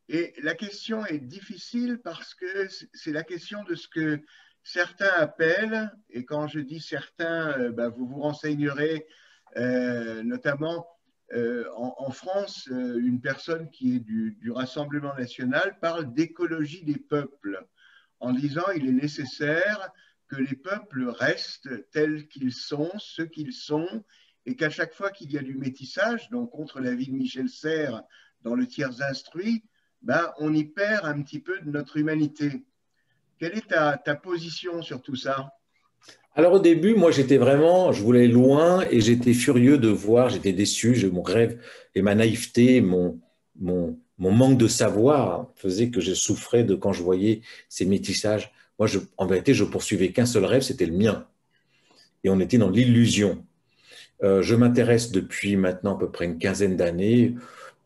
Et la question est difficile parce que c'est la question de ce que certains appellent, et quand je dis certains, vous vous renseignerez, notamment en France, une personne qui est du Rassemblement national parle d'écologie des peuples, en disant il est nécessaire que les peuples restent tels qu'ils sont, ceux qu'ils sont, et qu'à chaque fois qu'il y a du métissage, donc contre l'avis de Michel Serres dans Le Tiers instruit, on y perd un petit peu de notre humanité. Quelle est ta position sur tout ça? Alors au début, moi je voulais aller loin et j'étais furieux de voir, j'étais déçu, mon rêve et ma naïveté, mon manque de savoir faisait que je souffrais quand je voyais ces métissages. Moi, en vérité, je poursuivais qu'un seul rêve, c'était le mien. Et on était dans l'illusion. Je m'intéresse depuis maintenant à peu près une quinzaine d'années.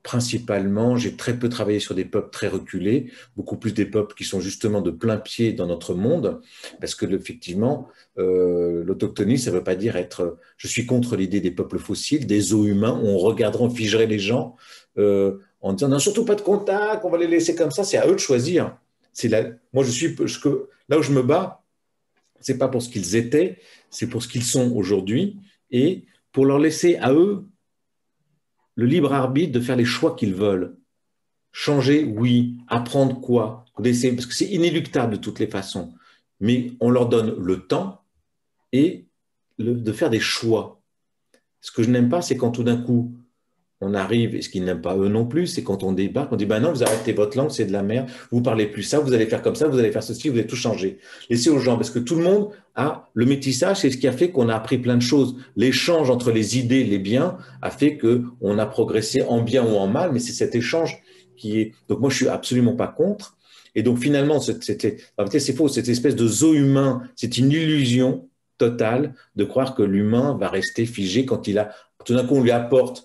Principalement, j'ai très peu travaillé sur des peuples très reculés, beaucoup plus des peuples qui sont justement de plein pied dans notre monde, parce que effectivement, l'autochtonie, ça ne veut pas dire être. Je suis contre l'idée des peuples fossiles, des zoos humains où on regarderait, on figerait les gens en disant non, surtout pas de contact, on va les laisser comme ça. C'est à eux de choisir. Moi, là où je me bats, c'est pas pour ce qu'ils étaient, c'est pour ce qu'ils sont aujourd'hui et pour leur laisser à eux le libre arbitre de faire les choix qu'ils veulent. Changer, oui. Apprendre quoi? Parce que c'est inéluctable de toutes les façons. Mais on leur donne le temps et de faire des choix. Ce que je n'aime pas, c'est quand tout d'un coup, on arrive, et ce qu'ils n'aiment pas eux non plus, c'est quand on débarque, on dit non, vous arrêtez votre langue, c'est de la merde, vous parlez plus ça, vous allez faire comme ça, vous allez faire ceci, vous allez tout changer. Laissez aux gens, parce que tout le monde a le métissage, c'est ce qui a fait qu'on a appris plein de choses. L'échange entre les idées, les biens, a fait qu'on a progressé en bien ou en mal, mais c'est cet échange qui est. Donc moi, je suis absolument pas contre. Et donc finalement, c'est faux, cette espèce de zoo humain, c'est une illusion totale de croire que l'humain va rester figé quand tout d'un coup, on lui apporte.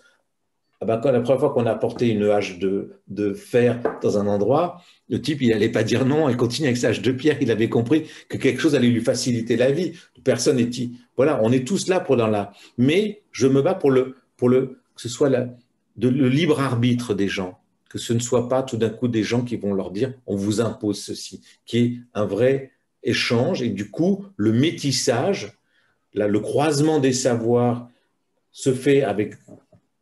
Quand la première fois qu'on a apporté une hache de fer dans un endroit, le type, il n'allait pas dire non, il continue avec sa hache de pierre, il avait compris que quelque chose allait lui faciliter la vie. Personne n'est... Voilà, on est tous là Mais je me bats pour que ce soit le libre arbitre des gens, que ce ne soit pas tout d'un coup des gens qui vont leur dire on vous impose ceci, qui est un vrai échange. Et du coup, le métissage, le croisement des savoirs se fait avec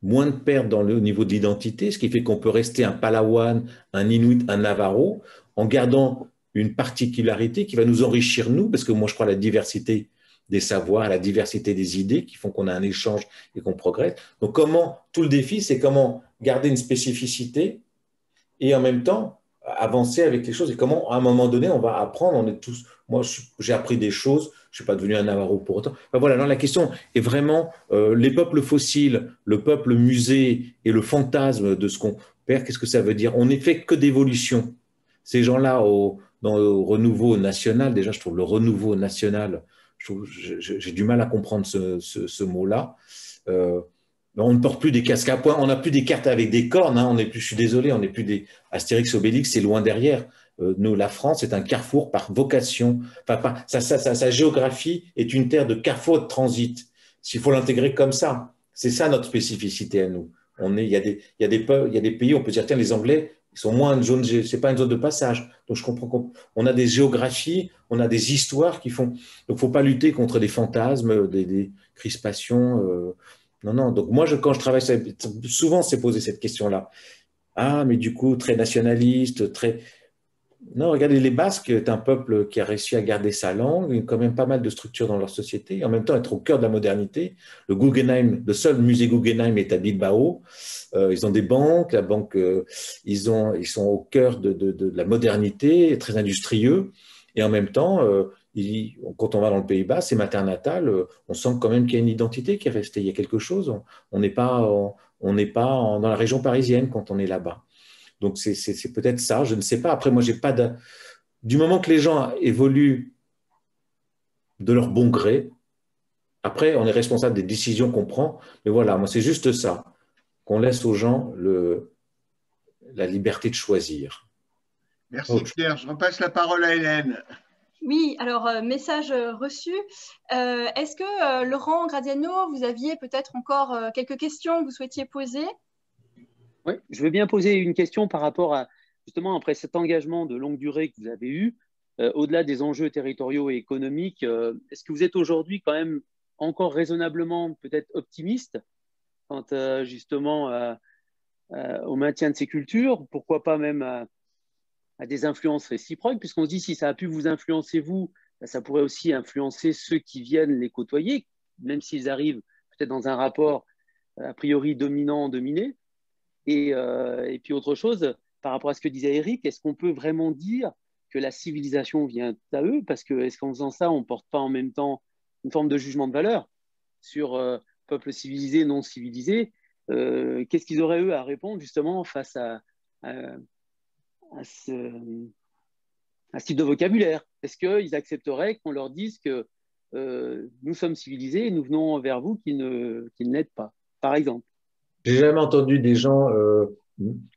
moins de pertes au niveau de l'identité, ce qui fait qu'on peut rester un Palawan, un Inuit, un Navajo, en gardant une particularité qui va nous enrichir, nous, parce que moi, je crois à la diversité des savoirs, à la diversité des idées qui font qu'on a un échange et qu'on progresse. Donc, tout le défi, c'est comment garder une spécificité et en même temps avancer avec les choses et comment, à un moment donné, on va apprendre. On est tous, moi, j'ai appris des choses. Je ne suis pas devenu un Navajo pour autant. Enfin, voilà, alors la question est vraiment les peuples fossiles, le peuple musée et le fantasme de ce qu'on perd. Qu'est-ce que ça veut dire? On n'est fait que d'évolution. Ces gens-là, dans le renouveau national. Déjà, je trouve le renouveau national, j'ai du mal à comprendre ce mot-là. On ne porte plus des casques à poing, on n'a plus des cartes avec des cornes, hein, on n'est plus, je suis désolé, on n'est plus des Astérix, Obélix, c'est loin derrière. Nous, la France est un carrefour par vocation. Enfin, sa géographie est une terre de carrefour de transit. S'il faut l'intégrer comme ça, c'est ça notre spécificité à nous. Il y a des pays où on peut dire, tiens, les Anglais, ils sont moins une zone, c'est pas une zone de passage. Donc je comprends qu'on a des géographies, on a des histoires qui font. Donc faut pas lutter contre des fantasmes, des crispations. Non, non. Donc moi, quand je travaille, souvent c'est posé cette question-là. Ah, mais du coup, très nationaliste, très. Non, regardez, les Basques est un peuple qui a réussi à garder sa langue, il y a quand même pas mal de structures dans leur société, et en même temps être au cœur de la modernité. Le Guggenheim, le seul musée Guggenheim est à Bilbao. Ils ont des banques, la banque, ils sont au cœur de la modernité, très industrieux, et en même temps, quand on va dans le Pays Bas, c'est maternatal, on sent quand même qu'il y a une identité qui est restée, il y a quelque chose. On n'est pas dans la région parisienne quand on est là-bas. Donc, c'est peut-être ça, je ne sais pas. Après, moi, j'ai pas de. Du moment que les gens évoluent de leur bon gré, après, on est responsable des décisions qu'on prend. Mais voilà, moi, c'est juste ça, qu'on laisse aux gens la liberté de choisir. Merci Pierre. Je repasse la parole à Hélène. Oui, alors message reçu. Est-ce que Laurent Gradiano, vous aviez peut-être encore quelques questions que vous souhaitiez poser? Oui, je veux bien poser une question par rapport à, justement, après cet engagement de longue durée que vous avez eu, au-delà des enjeux territoriaux et économiques, est-ce que vous êtes aujourd'hui quand même encore raisonnablement peut-être optimiste quant justement au maintien de ces cultures, pourquoi pas même à des influences réciproques, puisqu'on se dit si ça a pu vous influencer vous, ça pourrait aussi influencer ceux qui viennent les côtoyer, même s'ils arrivent peut-être dans un rapport a priori dominant-dominé. Et puis autre chose, par rapport à ce que disait Eric, est-ce qu'on peut vraiment dire que la civilisation vient à eux? Parce que est-ce qu'en faisant ça, on ne porte pas en même temps une forme de jugement de valeur sur peuple civilisé, non civilisé? Qu'est-ce qu'ils auraient eux à répondre justement face à ce type de vocabulaire? Est-ce qu'ils accepteraient qu'on leur dise que nous sommes civilisés et nous venons vers vous qui ne l'êtes pas, par exemple? J'ai jamais entendu des gens,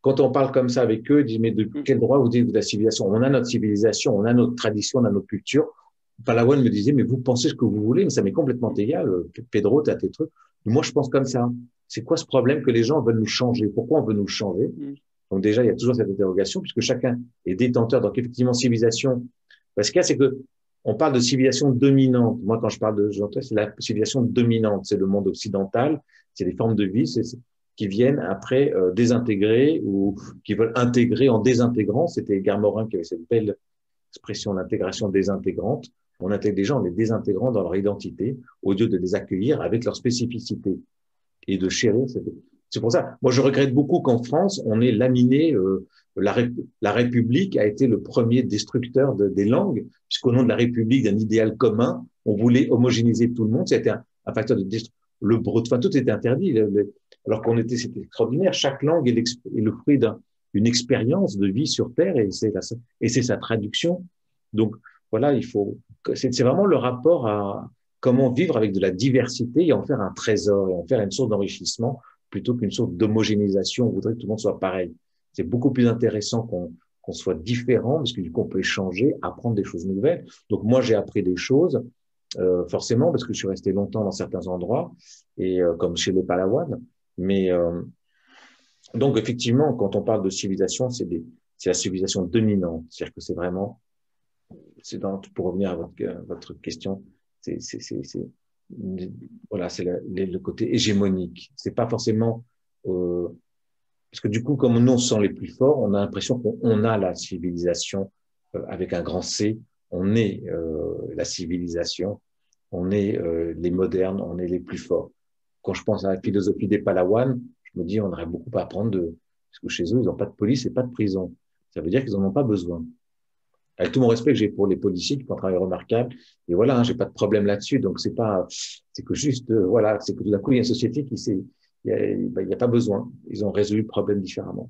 quand on parle comme ça avec eux, ils disent, mais de quel droit vous dites de la civilisation? On a notre civilisation, on a notre tradition, on a notre culture. Palawan me disait, mais vous pensez ce que vous voulez, mais ça m'est complètement égal. Pedro, tu as tes trucs. Moi, je pense comme ça. C'est quoi ce problème que les gens veulent nous changer? Pourquoi on veut nous changer? Donc déjà, il y a toujours cette interrogation, puisque chacun est détenteur. Donc effectivement, civilisation. Parce qu'il y a, c'est que on parle de civilisation dominante. Moi, quand je parle de c'est la civilisation dominante. C'est le monde occidental, c'est les formes de vie, qui viennent après désintégrer ou qui veulent intégrer en désintégrant. C'était Edgar Morin qui avait cette belle expression d'intégration désintégrante. On intègre des gens en les désintégrant dans leur identité au lieu de les accueillir avec leur spécificité et de chérir. C'est pour ça. Moi, je regrette beaucoup qu'en France, on ait laminé. La République a été le premier destructeur des langues, puisqu'au nom de la République, d'un idéal commun, on voulait homogénéiser tout le monde. C'était un facteur de destruction. Le breton, tout était interdit. Alors c'était extraordinaire. Chaque langue est le fruit d'une expérience de vie sur Terre et c'est sa traduction. Donc, voilà, c'est vraiment le rapport à comment vivre avec de la diversité et en faire un trésor et en faire une source d'enrichissement plutôt qu'une source d'homogénéisation. On voudrait que tout le monde soit pareil. C'est beaucoup plus intéressant qu'on soit différent parce que du coup, on peut échanger, apprendre des choses nouvelles. Donc, moi, j'ai appris des choses. Forcément, parce que je suis resté longtemps dans certains endroits, et comme chez les Palawan. Mais donc, effectivement, quand on parle de civilisation, c'est la civilisation dominante. C'est-à-dire que c'est vraiment, pour revenir à votre question, voilà, c'est le côté hégémonique. C'est pas forcément parce que du coup, comme nous on sont les plus forts, on a l'impression qu'on a la civilisation avec un grand C. On est la civilisation, on est les modernes, on est les plus forts. Quand je pense à la philosophie des Palawan, je me dis on aurait beaucoup à apprendre parce que chez eux, ils n'ont pas de police et pas de prison. Ça veut dire qu'ils n'en ont pas besoin. Avec tout mon respect que j'ai pour les policiers qui font un travail remarquable, et voilà, j'ai pas de problème là-dessus. Donc c'est que juste, voilà, c'est que tout d'un coup il y a une société il y a pas besoin. Ils ont résolu le problème différemment.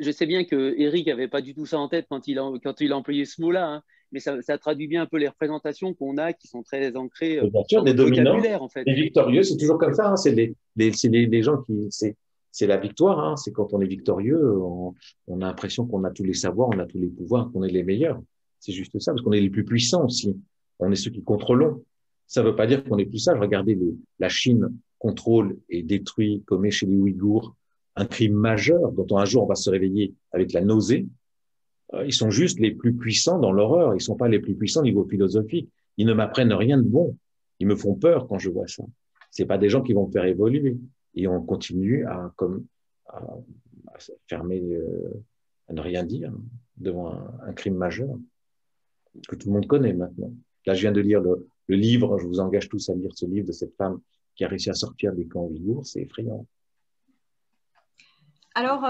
Je sais bien que Eric n'avait pas du tout ça en tête quand il a employé ce mot-là, hein, mais ça traduit bien un peu les représentations qu'on a qui sont très ancrées bien sûr, dans des notre dominants, vocabulaire, en fait. des victorieux, c'est toujours comme ça. Hein, c'est les gens qui, c'est la victoire. Hein, c'est quand on est victorieux, on a l'impression qu'on a tous les savoirs, on a tous les pouvoirs, qu'on est les meilleurs. C'est juste ça, parce qu'on est les plus puissants aussi. On est ceux qui contrôlons. Ça ne veut pas dire qu'on est plus sage. Regardez, la Chine contrôle et détruit, commet chez les Ouïghours un crime majeur dont un jour on va se réveiller avec la nausée. Ils sont juste les plus puissants dans l'horreur. Ils sont pas les plus puissants au niveau philosophique. Ils ne m'apprennent rien de bon. Ils me font peur quand je vois ça. C'est pas des gens qui vont me faire évoluer. Et on continue à fermer, à ne rien dire devant un crime majeur que tout le monde connaît maintenant. Là, je viens de lire le livre. Je vous engage tous à lire ce livre de cette femme qui a réussi à sortir des camps ouïghours. C'est effrayant. Alors,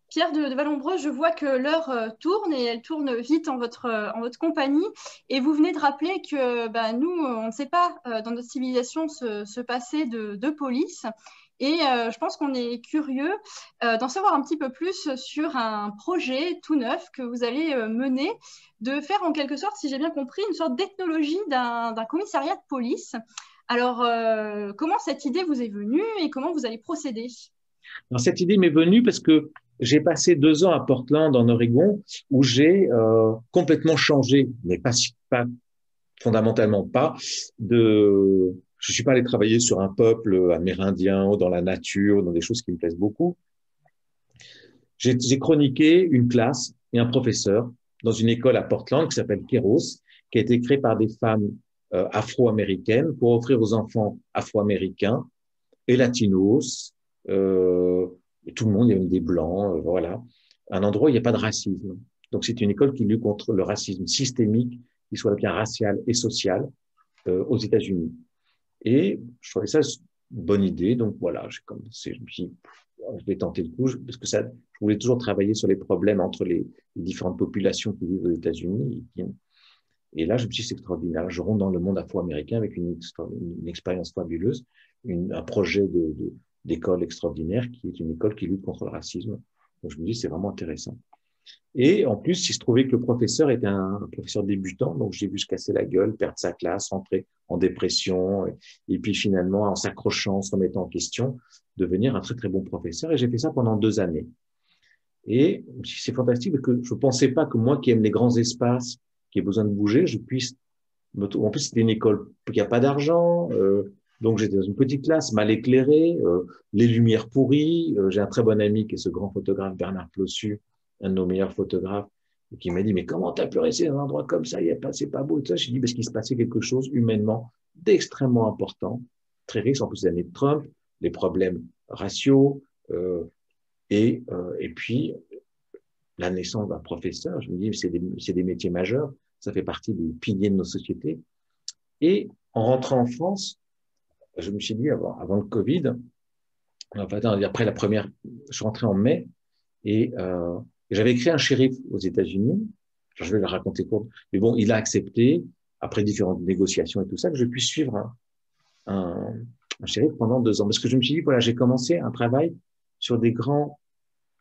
Pierre de Valombreux, je vois que l'heure tourne et elle tourne vite en votre compagnie. Et vous venez de rappeler que nous, on ne sait pas dans notre civilisation se passer de police. Et je pense qu'on est curieux d'en savoir un petit peu plus sur un projet tout neuf que vous allez mener, de faire en quelque sorte, si j'ai bien compris, une sorte d'ethnologie d'un commissariat de police. Alors, comment cette idée vous est venue et comment vous allez procéder ? Alors, cette idée m'est venue parce que j'ai passé 2 ans à Portland, en Oregon, où j'ai complètement changé, mais pas fondamentalement pas. Je suis pas allé travailler sur un peuple amérindien ou dans la nature, dans des choses qui me plaisent beaucoup. J'ai chroniqué une classe et un professeur dans une école à Portland qui s'appelle Kéros, qui a été créée par des femmes afro-américaines pour offrir aux enfants afro-américains et latinos, et tout le monde, il y a même des blancs, voilà, un endroit où il n'y a pas de racisme. Donc c'est une école qui lutte contre le racisme systémique, qui soit bien racial et social, aux États-Unis. Et je trouvais ça une bonne idée, donc voilà, j'ai commencé, je me suis dit, je vais tenter le coup, parce que je voulais toujours travailler sur les problèmes entre les différentes populations qui vivent aux États-Unis. Et là, je me suis dit, c'est extraordinaire. Je rentre dans le monde afro-américain avec une expérience fabuleuse, un projet d'école extraordinaire qui est une école qui lutte contre le racisme. Donc, je me dis, c'est vraiment intéressant. Et en plus, il se trouvait que le professeur était un professeur débutant, donc j'ai vu se casser la gueule, perdre sa classe, rentrer en dépression, et puis finalement, en s'accrochant, en se remettant en question, devenir un très très bon professeur. Et j'ai fait ça pendant 2 années. Et c'est fantastique parce que je ne pensais pas que moi qui aime les grands espaces, qui ai besoin de bouger, je puisse. En plus, c'était une école qui n'a pas d'argent, donc j'étais dans une petite classe mal éclairée, les lumières pourries. J'ai un très bon ami qui est ce grand photographe Bernard Plossu, un de nos meilleurs photographes, et qui m'a dit, mais comment t'as pu rester dans un endroit comme ça, c'est pas beau et tout ça. J'ai dit, parce qu'il se passait quelque chose humainement d'extrêmement important, très riche, en plus des années de Trump, les problèmes raciaux, et puis la naissance d'un professeur. Je me dis, c'est des métiers majeurs, ça fait partie des piliers de nos sociétés. Et en rentrant en France, je me suis dit, avant le Covid, enfin, après je suis rentré en mai, et j'avais écrit un shérif aux États-Unis. Je vais le raconter court. Mais bon, il a accepté, après différentes négociations et tout ça, que je puisse suivre un shérif pendant 2 ans. Parce que je me suis dit, voilà, j'ai commencé un travail sur des grands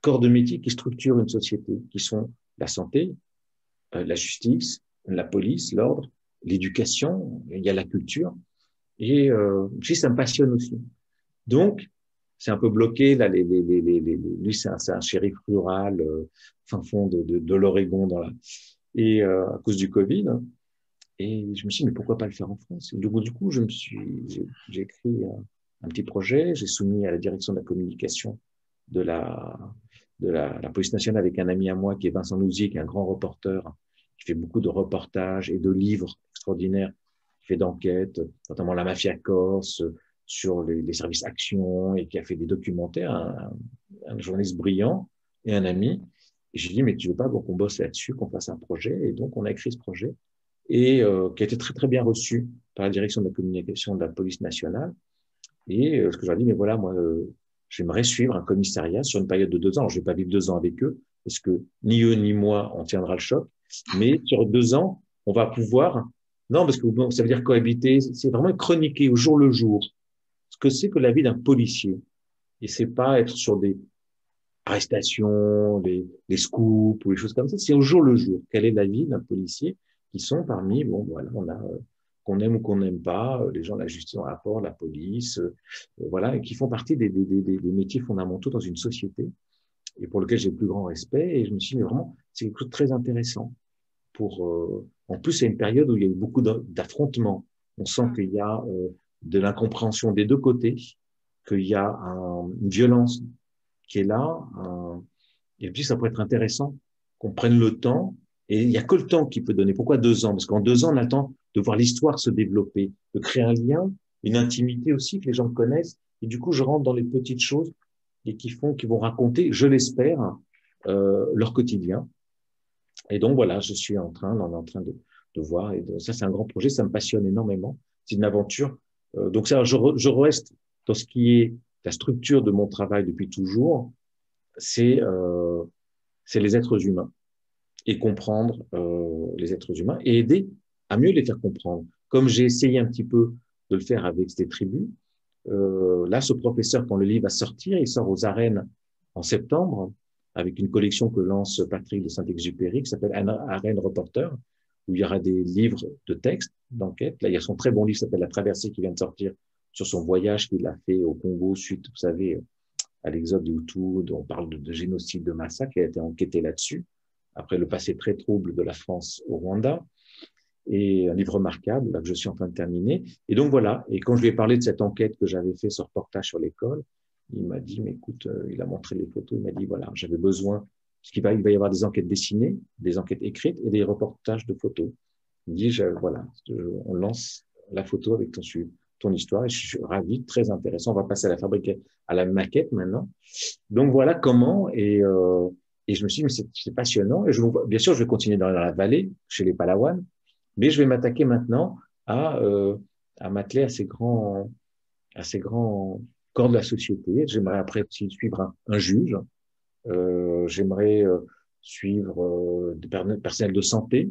corps de métier qui structurent une société, qui sont la santé, la justice, la police, l'ordre, l'éducation, il y a la culture. Et ça me passionne aussi. Donc, c'est un peu bloqué. Là, lui, c'est un shérif rural, fin fond de l'Oregon, et à cause du Covid. Et je me suis dit, mais pourquoi pas le faire en France? Et du coup, j'ai écrit un petit projet. J'ai soumis à la direction de la communication de la police nationale avec un ami à moi qui est Vincent Nouzier, qui est un grand reporter, qui fait beaucoup de reportages et de livres extraordinaires, qui fait d'enquêtes, notamment la mafia corse, sur les services action, et qui a fait des documentaires, un journaliste brillant et un ami. Et j'ai dit, mais tu veux pas qu'on bosse là-dessus, qu'on fasse un projet? Et donc, on a écrit ce projet, et qui a été très, très bien reçu par la direction de la communication de la police nationale. Et ce que je leur ai dit, mais voilà, moi, j'aimerais suivre un commissariat sur une période de 2 ans. Alors, je vais pas vivre 2 ans avec eux, parce que ni eux ni moi, on tiendra le choc. Mais sur 2 ans, on va pouvoir... Non, parce que ça veut dire cohabiter. C'est vraiment chroniquer au jour le jour ce que c'est que la vie d'un policier. Et c'est pas être sur des arrestations, les scoops ou les choses comme ça. C'est au jour le jour. Quelle est la vie d'un policier qui sont parmi, bon, voilà, on a qu'on aime ou qu'on n'aime pas, les gens de la justice en rapport, la police, voilà, et qui font partie des métiers fondamentaux dans une société et pour lequel j'ai le plus grand respect. Et je me suis dit, mais vraiment, c'est quelque chose de très intéressant. En plus, c'est une période où il y a eu beaucoup d'affrontements. On sent qu'il y a de l'incompréhension des deux côtés, qu'il y a une violence qui est là. Et puis, ça pourrait être intéressant qu'on prenne le temps. Et il n'y a que le temps qui peut donner. Pourquoi 2 ans? Parce qu'en 2 ans, on a le temps de voir l'histoire se développer, de créer un lien, une intimité aussi que les gens connaissent. Et du coup, je rentre dans les petites choses et qui vont raconter, je l'espère, leur quotidien. Et donc, voilà, on est en train de voir. Et ça, c'est un grand projet. Ça me passionne énormément. C'est une aventure. Donc, ça, je reste dans ce qui est la structure de mon travail depuis toujours. C'est les êtres humains et comprendre les êtres humains et aider à mieux les faire comprendre. Comme j'ai essayé un petit peu de le faire avec ces tribus, là, ce professeur, quand le livre va sortir, il sort aux arènes en septembre avec une collection que lance Patrick de Saint-Exupéry qui s'appelle Arène Reporter, où il y aura des livres de textes, d'enquête. Là, il y a son très bon livre qui s'appelle La Traversée qui vient de sortir sur son voyage qu'il a fait au Congo suite, vous savez, à l'exode des Hutus, dont on parle de génocide, de massacre, qui a été enquêté là-dessus, après le passé très trouble de la France au Rwanda. Et un livre remarquable, là, que je suis en train de terminer. Et donc voilà, et quand je lui ai parlé de cette enquête que j'avais fait, ce reportage sur l'école, il m'a dit, mais écoute, il a montré les photos, il m'a dit, voilà, j'avais besoin, parce il va y avoir des enquêtes dessinées, des enquêtes écrites et des reportages de photos. Il me dit, voilà, on lance la photo avec ton histoire, et je suis ravi, très intéressant. On va passer à la maquette maintenant. Donc voilà comment, et je me suis dit, mais c'est passionnant, et bien sûr, je vais continuer dans la vallée, chez les Palawans, mais je vais m'attaquer maintenant à m'atteler à ces grands corps de la société. J'aimerais après aussi suivre un juge. J'aimerais suivre des personnels de santé,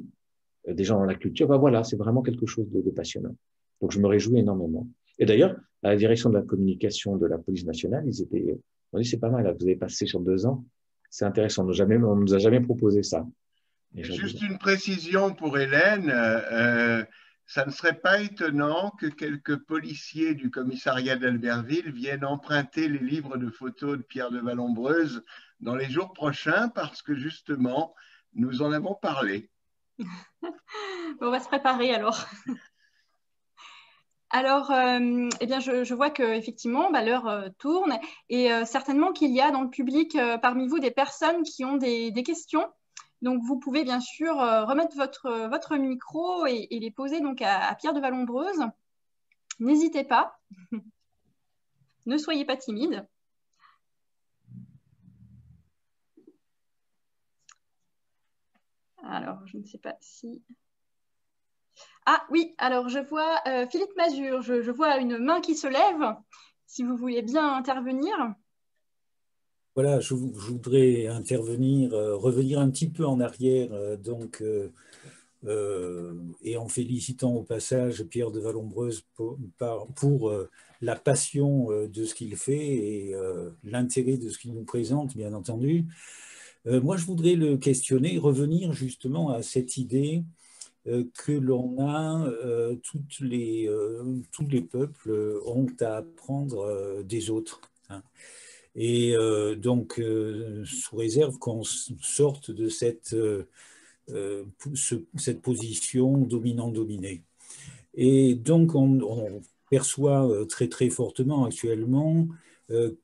des gens dans la culture. Ben voilà, c'est vraiment quelque chose de passionnant. Donc je me réjouis énormément. Et d'ailleurs, à la direction de la communication de la police nationale, ils m'ont dit, c'est pas mal, là, vous avez passé sur 2 ans. C'est intéressant. On ne nous a jamais proposé ça. Juste une précision pour Hélène, ça ne serait pas étonnant que quelques policiers du commissariat d'Albertville viennent emprunter les livres de photos de Pierre de Vallombreuse dans les jours prochains parce que justement, nous en avons parlé. On va se préparer alors. Alors, eh bien, je vois qu'effectivement, l'heure tourne et certainement qu'il y a dans le public parmi vous des personnes qui ont des questions. Donc, vous pouvez bien sûr remettre votre micro et les poser donc à Pierre de Vallombreuse. N'hésitez pas. Ne soyez pas timide. Alors, je ne sais pas si... Ah oui, alors je vois Philippe Mazur, je vois une main qui se lève. Si vous voulez bien intervenir. Voilà, je voudrais intervenir, revenir un petit peu en arrière, et en félicitant au passage Pierre de Vallombreuse pour la passion de ce qu'il fait et l'intérêt de ce qu'il nous présente, bien entendu. Moi, je voudrais le questionner, revenir justement à cette idée que l'on a, tous les peuples ont à apprendre des autres. Hein. Et donc, sous réserve qu'on sorte de cette position dominant-dominé. Et donc, on perçoit très très fortement actuellement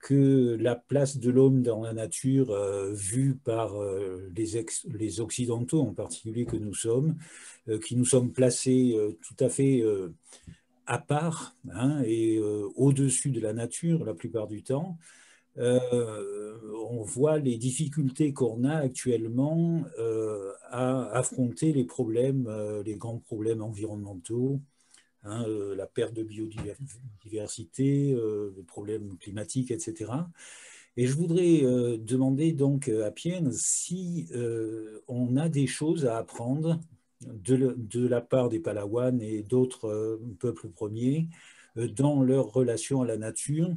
que la place de l'homme dans la nature, vue par les Occidentaux en particulier que nous sommes, qui nous sommes placés tout à fait à part, hein, et au-dessus de la nature la plupart du temps, on voit les difficultés qu'on a actuellement à affronter les problèmes, les grands problèmes environnementaux, hein, la perte de biodiversité, les problèmes climatiques, etc. Et je voudrais demander donc à Pierre si on a des choses à apprendre de la part des Palawans et d'autres peuples premiers dans leur relation à la nature,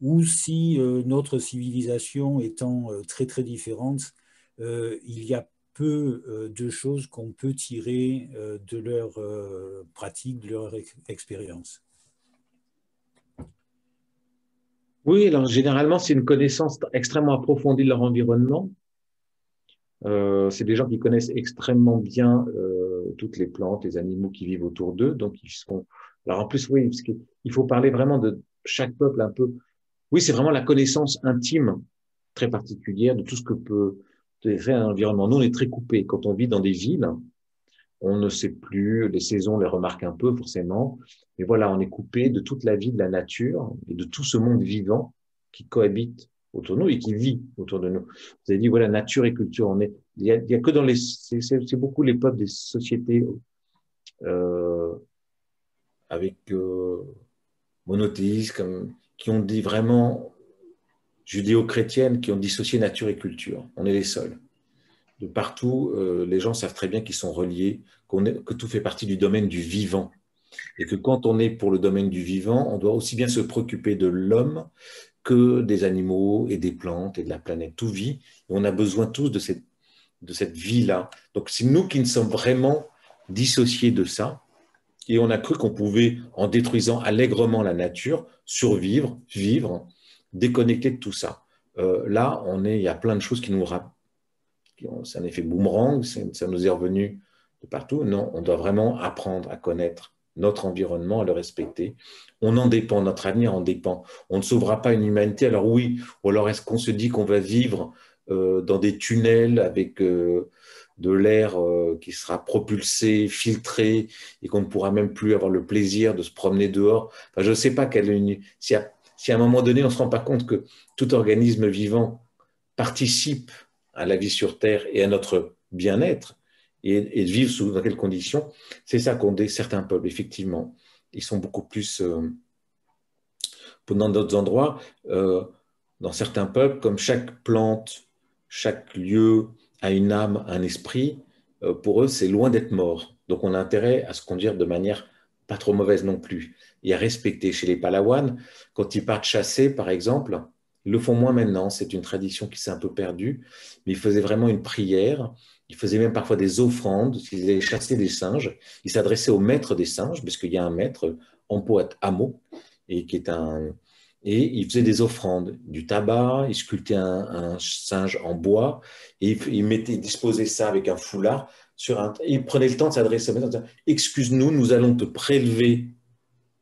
ou si notre civilisation étant très très différente, il y a peu de choses qu'on peut tirer de leur pratique, de leur expérience. Oui, alors généralement, c'est une connaissance extrêmement approfondie de leur environnement. C'est des gens qui connaissent extrêmement bien toutes les plantes, les animaux qui vivent autour d'eux. Donc, ils seront. Alors, en plus, oui, parce qu'il faut parler vraiment de chaque peuple un peu. Oui, c'est vraiment la connaissance intime très particulière de tout ce que peut faire un environnement. Nous, on est très coupés. Quand on vit dans des villes, on ne sait plus, les saisons les remarquent un peu forcément, mais voilà, on est coupé de toute la vie de la nature et de tout ce monde vivant qui cohabite autour de nous et qui vit autour de nous. Vous avez dit, voilà, nature et culture, il y a que dans c'est beaucoup les peuples des sociétés avec monothéistes, qui ont dit vraiment judéo-chrétiennes, qui ont dissocié nature et culture. On est les seuls. De partout, les gens savent très bien qu'ils sont reliés, que tout fait partie du domaine du vivant. Et que quand on est pour le domaine du vivant, on doit aussi bien se préoccuper de l'homme que des animaux et des plantes et de la planète. Tout vit, et on a besoin tous de cette vie-là. Donc c'est nous qui ne sommes vraiment dissociés de ça, et on a cru qu'on pouvait, en détruisant allègrement la nature, survivre, vivre, déconnecté de tout ça. Là, il y a plein de choses qui nous rappellent. C'est un effet boomerang, ça nous est revenu de partout. Non, on doit vraiment apprendre à connaître notre environnement, à le respecter. On en dépend, notre avenir en dépend. On ne sauvera pas une humanité, alors oui, ou alors est-ce qu'on se dit qu'on va vivre dans des tunnels avec de l'air qui sera propulsé, filtré, et qu'on ne pourra même plus avoir le plaisir de se promener dehors. Enfin, je ne sais pas si à un moment donné, on ne se rend pas compte que tout organisme vivant participe à la vie sur Terre et à notre bien-être, et de vivre dans quelles conditions, c'est ça qu'ont certains peuples, effectivement. Ils sont beaucoup plus... dans d'autres endroits, dans certains peuples, comme chaque plante, chaque lieu a une âme, un esprit, pour eux, c'est loin d'être mort. Donc on a intérêt à se conduire de manière pas trop mauvaise non plus, et à respecter. Chez les Palawans, quand ils partent chasser, par exemple, ils le font moins maintenant, c'est une tradition qui s'est un peu perdue, mais ils faisaient vraiment une prière, ils faisaient même parfois des offrandes, ils allaient chasser des singes, ils s'adressaient au maître des singes, parce qu'il y a un maître, Ampo Amo, et ils faisaient des offrandes, du tabac, ils sculptaient un singe en bois, et ils disposaient ça avec un foulard, ils prenaient le temps de s'adresser au maître en disant « Excuse-nous, nous allons te prélever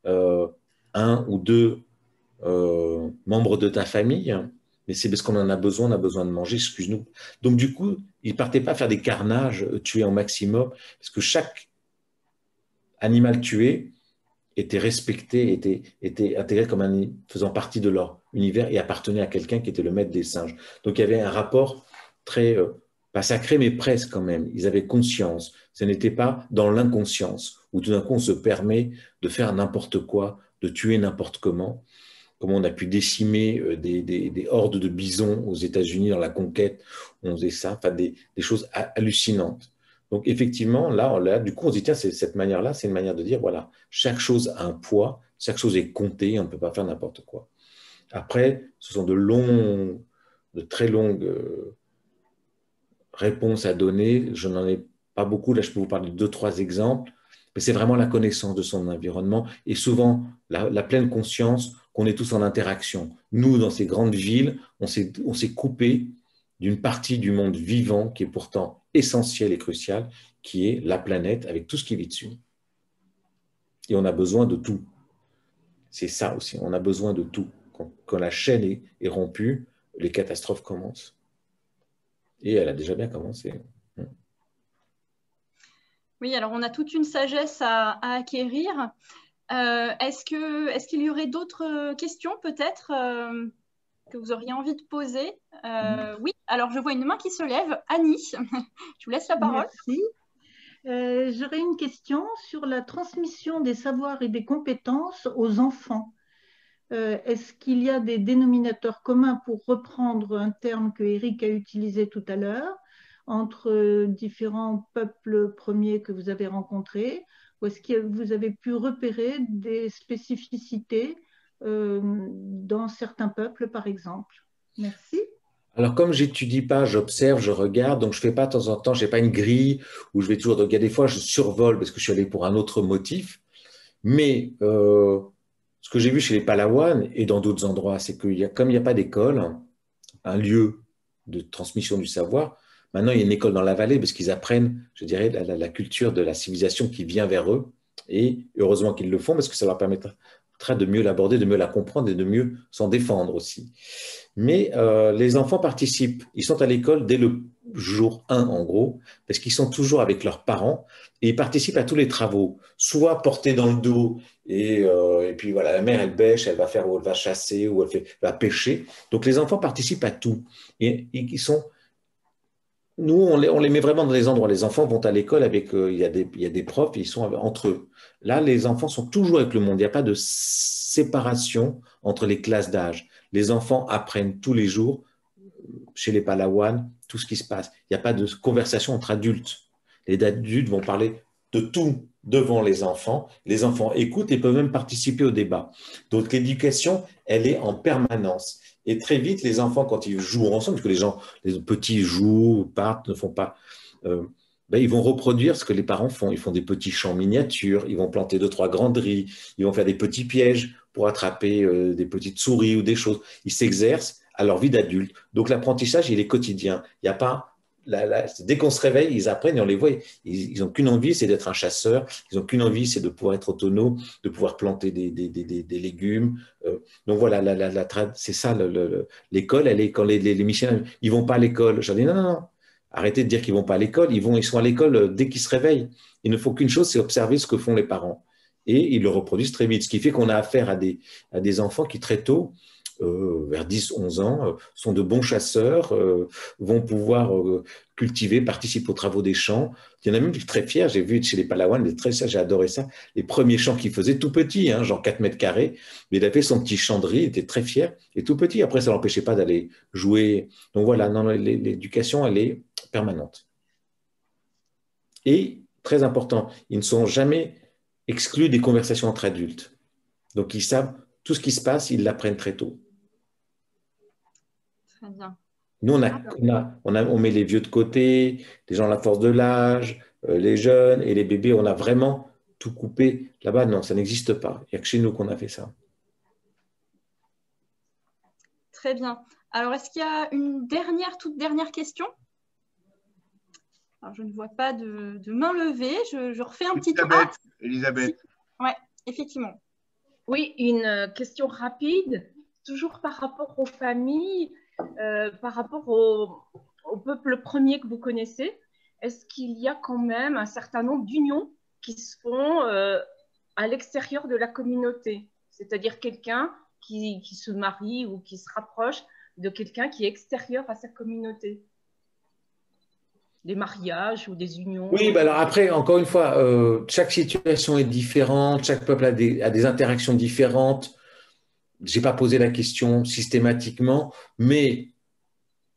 un ou deux membres de ta famille, mais c'est parce qu'on en a besoin, on a besoin de manger, excuse-nous. » Donc du coup, ils ne partaient pas faire des carnages, tuer en maximum, parce que chaque animal tué était respecté, était intégré comme faisant partie de leur univers et appartenait à quelqu'un qui était le maître des singes. Donc il y avait un rapport très, pas sacré, mais presque quand même. Ils avaient conscience. Ce n'était pas dans l'inconscience, où tout d'un coup on se permet de faire n'importe quoi, de tuer n'importe comment, comme on a pu décimer des hordes de bisons aux États-Unis dans la conquête, on faisait ça, enfin des choses hallucinantes. Donc effectivement, là, du coup, on se dit, tiens, cette manière-là, c'est une manière de dire, voilà, chaque chose a un poids, chaque chose est comptée, on ne peut pas faire n'importe quoi. Après, ce sont de très longues réponses à donner. Je n'en ai pas beaucoup, là je peux vous parler de 2-3 exemples, mais c'est vraiment la connaissance de son environnement et souvent la pleine conscience qu'on est tous en interaction. Nous, dans ces grandes villes, on s'est coupé d'une partie du monde vivant qui est pourtant essentielle et cruciale, qui est la planète avec tout ce qui vit dessus. Et on a besoin de tout. C'est ça aussi, on a besoin de tout. Quand la chaîne est rompue, les catastrophes commencent. Et elle a déjà bien commencé. Oui, alors on a toute une sagesse à acquérir. Est-ce qu'il y aurait d'autres questions peut-être que vous auriez envie de poser? Oui, alors je vois une main qui se lève. Annie, je vous laisse la parole. Merci. J'aurais une question sur la transmission des savoirs et des compétences aux enfants. Est-ce qu'il y a des dénominateurs communs, pour reprendre un terme que Eric a utilisé tout à l'heure, entre différents peuples premiers que vous avez rencontrés, ou est-ce que vous avez pu repérer des spécificités dans certains peuples, par exemple? Merci. Alors, comme j'étudie pas, j'observe, je regarde, donc je fais pas de temps en temps, j'ai pas une grille où je vais toujours. Donc, il y a des fois, je survole parce que je suis allé pour un autre motif. Mais ce que j'ai vu chez les Palawan et dans d'autres endroits, c'est que comme il n'y a pas d'école, un lieu de transmission du savoir, maintenant il y a une école dans la vallée parce qu'ils apprennent, je dirais, la culture de la civilisation qui vient vers eux. Et heureusement qu'ils le font parce que ça leur permettra de mieux l'aborder, de mieux la comprendre et de mieux s'en défendre aussi. Mais les enfants participent. Ils sont à l'école dès le jour 1, en gros, parce qu'ils sont toujours avec leurs parents et ils participent à tous les travaux, soit portés dans le dos et puis voilà, la mère, elle bêche, elle va faire ou elle va chasser ou elle va pêcher. Donc les enfants participent à tout. Et ils sont nous, on les met vraiment dans des endroits. Les enfants vont à l'école avec, il y a des profs, ils sont entre eux. Là, les enfants sont toujours avec le monde. Il n'y a pas de séparation entre les classes d'âge. Les enfants apprennent tous les jours, chez les Palawan, tout ce qui se passe. Il n'y a pas de conversation entre adultes. Les adultes vont parler de tout devant les enfants. Les enfants écoutent et peuvent même participer au débat. Donc, l'éducation, elle est en permanence. Et très vite, les enfants, quand ils jouent ensemble, parce que les petits jouent, partent, ne font pas, ils vont reproduire ce que les parents font. Ils font des petits champs miniatures, ils vont planter 2, 3 granderies, ils vont faire des petits pièges pour attraper des petites souris ou des choses. Ils s'exercent à leur vie d'adulte. Donc l'apprentissage, il est quotidien. Il n'y a pas dès qu'on se réveille, ils apprennent et on les voit. Ils n'ont qu'une envie, c'est d'être un chasseur. Ils n'ont qu'une envie, c'est de pouvoir être autonome, de pouvoir planter des légumes. Donc voilà, c'est ça. L'école, elle est quand les missionnaires, ils vont pas à l'école. J'en dis non, non, non. Arrêtez de dire qu'ils vont pas à l'école. Ils sont à l'école dès qu'ils se réveillent. Il ne faut qu'une chose, c'est observer ce que font les parents. Et ils le reproduisent très vite. Ce qui fait qu'on a affaire à des enfants qui très tôt, vers 10, 11 ans, sont de bons chasseurs, vont pouvoir cultiver, participer aux travaux des champs. Il y en a même qui sont très fiers. J'ai vu chez les Palawan, j'ai adoré ça. Les premiers champs qu'il faisait tout petits, hein, genre 4 mètres carrés. Mais il a fait son petit champ de riz, il était très fier et tout petit. Après, ça ne l'empêchait pas d'aller jouer. Donc voilà, l'éducation, elle est permanente. Et, très important, ils ne sont jamais exclus des conversations entre adultes. Donc, ils savent tout ce qui se passe, ils l'apprennent très tôt. Très bien. Nous, on met les vieux de côté, les gens à la force de l'âge, les jeunes et les bébés, on a vraiment tout coupé. Là-bas, non, ça n'existe pas. Il n'y a que chez nous qu'on a fait ça. Très bien. Alors, est-ce qu'il y a une toute dernière question? Alors, je ne vois pas de main levée. Je refais un petit tour. Elisabeth. Oui, effectivement. Oui, une question rapide, toujours par rapport aux familles, par rapport au peuple premier que vous connaissez. Est-ce qu'il y a quand même un certain nombre d'unions qui se font à l'extérieur de la communauté? C'est-à-dire quelqu'un qui se marie ou qui se rapproche de quelqu'un qui est extérieur à sa communauté? Des mariages ou des unions? Oui, bah alors après, encore une fois, chaque situation est différente, chaque peuple a des interactions différentes. Je n'ai pas posé la question systématiquement, mais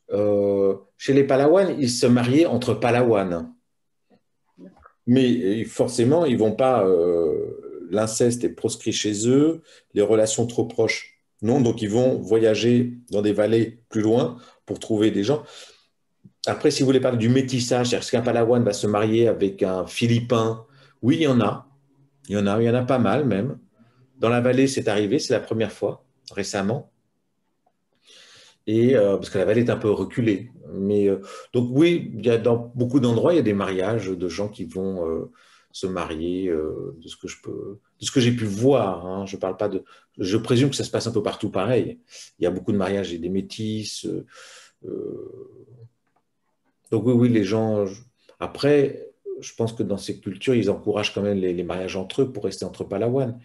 chez les Palawan, ils se mariaient entre Palawan. Mais forcément, ils vont pas. L'inceste est proscrit chez eux, les relations trop proches, non. Donc, ils vont voyager dans des vallées plus loin pour trouver des gens. Après, si vous voulez parler du métissage, c'est-à-dire qu'un Palawan va se marier avec un Philippin, oui, il y en a. Il y en a pas mal même. Dans la vallée, c'est arrivé, c'est la première fois, récemment. Et parce que la vallée est un peu reculée. Mais, donc oui, dans beaucoup d'endroits, il y a des mariages de gens qui vont se marier, de ce que j'ai pu voir. Hein. Je parle pas de. Je présume que ça se passe un peu partout pareil. Il y a beaucoup de mariages et des métis. Donc oui, les gens. Après, je pense que dans ces cultures, ils encouragent quand même les mariages entre eux pour rester entre Palawan.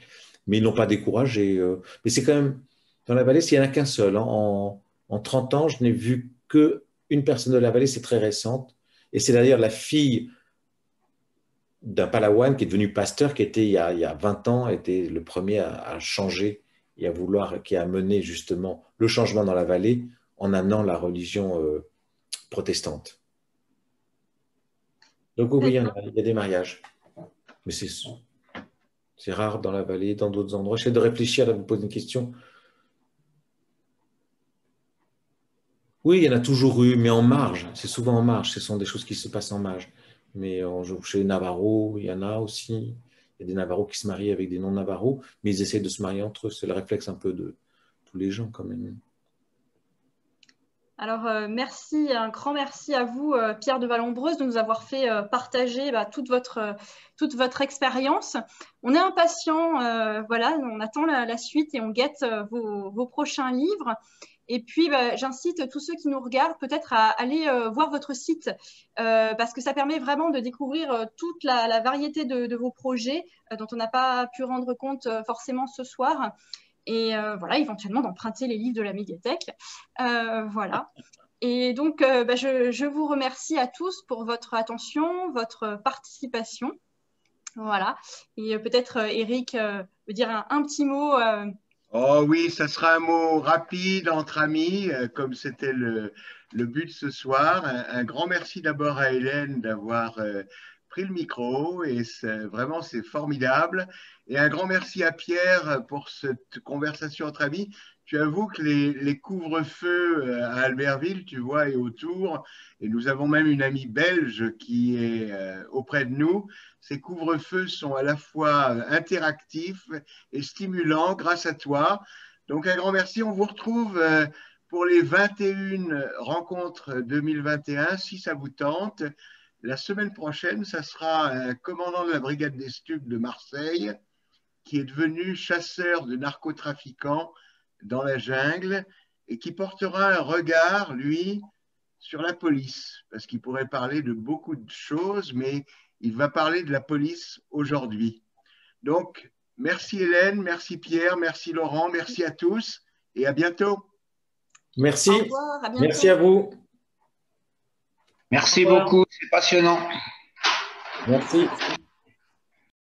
Mais ils n'ont pas découragé. Mais c'est quand même. Dans la vallée, s'il n'y en a qu'un seul. Hein, en 30 ans, je n'ai vu qu'une personne de la vallée, c'est très récente. Et c'est d'ailleurs la fille d'un Palawan qui est devenu pasteur, qui était il y a 20 ans, était le premier à changer et à vouloir, qui a mené justement le changement dans la vallée en amenant la religion protestante. Donc oui, il y a des mariages. Mais C'est rare dans la vallée, dans d'autres endroits. J'essaie de réfléchir, à vous poser une question. Oui, il y en a toujours eu, mais en marge. C'est souvent en marge. Ce sont des choses qui se passent en marge. Mais chez les Navarros, il y en a aussi. Il y a des Navarros qui se marient avec des non-Navarros, mais ils essaient de se marier entre eux. C'est le réflexe un peu de tous les gens quand même. Alors, merci, un grand merci à vous, Pierre de Vallombreuse, de nous avoir fait partager toute votre expérience. On est impatients, voilà, on attend la suite et on guette vos prochains livres. Et puis, j'incite tous ceux qui nous regardent peut-être à aller voir votre site parce que ça permet vraiment de découvrir toute la variété de vos projets dont on n'a pas pu rendre compte forcément ce soir. Et voilà, éventuellement d'emprunter les livres de la médiathèque. Voilà. Et donc, je vous remercie à tous pour votre attention, votre participation. Voilà. Et peut-être Eric veut dire un petit mot. Oh oui, ça sera un mot rapide entre amis, comme c'était le but ce soir. Un grand merci d'abord à Hélène d'avoir pris le micro et vraiment c'est formidable. Et un grand merci à Pierre pour cette conversation entre amis. Tu avoues que les couvre-feux à Albertville, tu vois, et autour, et nous avons même une amie belge qui est auprès de nous, ces couvre-feux sont à la fois interactifs et stimulants grâce à toi. Donc un grand merci. On vous retrouve pour les 21 rencontres 2021, si ça vous tente. La semaine prochaine, ça sera un commandant de la brigade des stupes de Marseille qui est devenu chasseur de narcotrafiquants dans la jungle et qui portera un regard, lui, sur la police, parce qu'il pourrait parler de beaucoup de choses, mais il va parler de la police aujourd'hui. Donc, merci Hélène, merci Pierre, merci Laurent, merci à tous et à bientôt. Merci. Au revoir, à bientôt. Merci à vous. Merci beaucoup, c'est passionnant. Merci.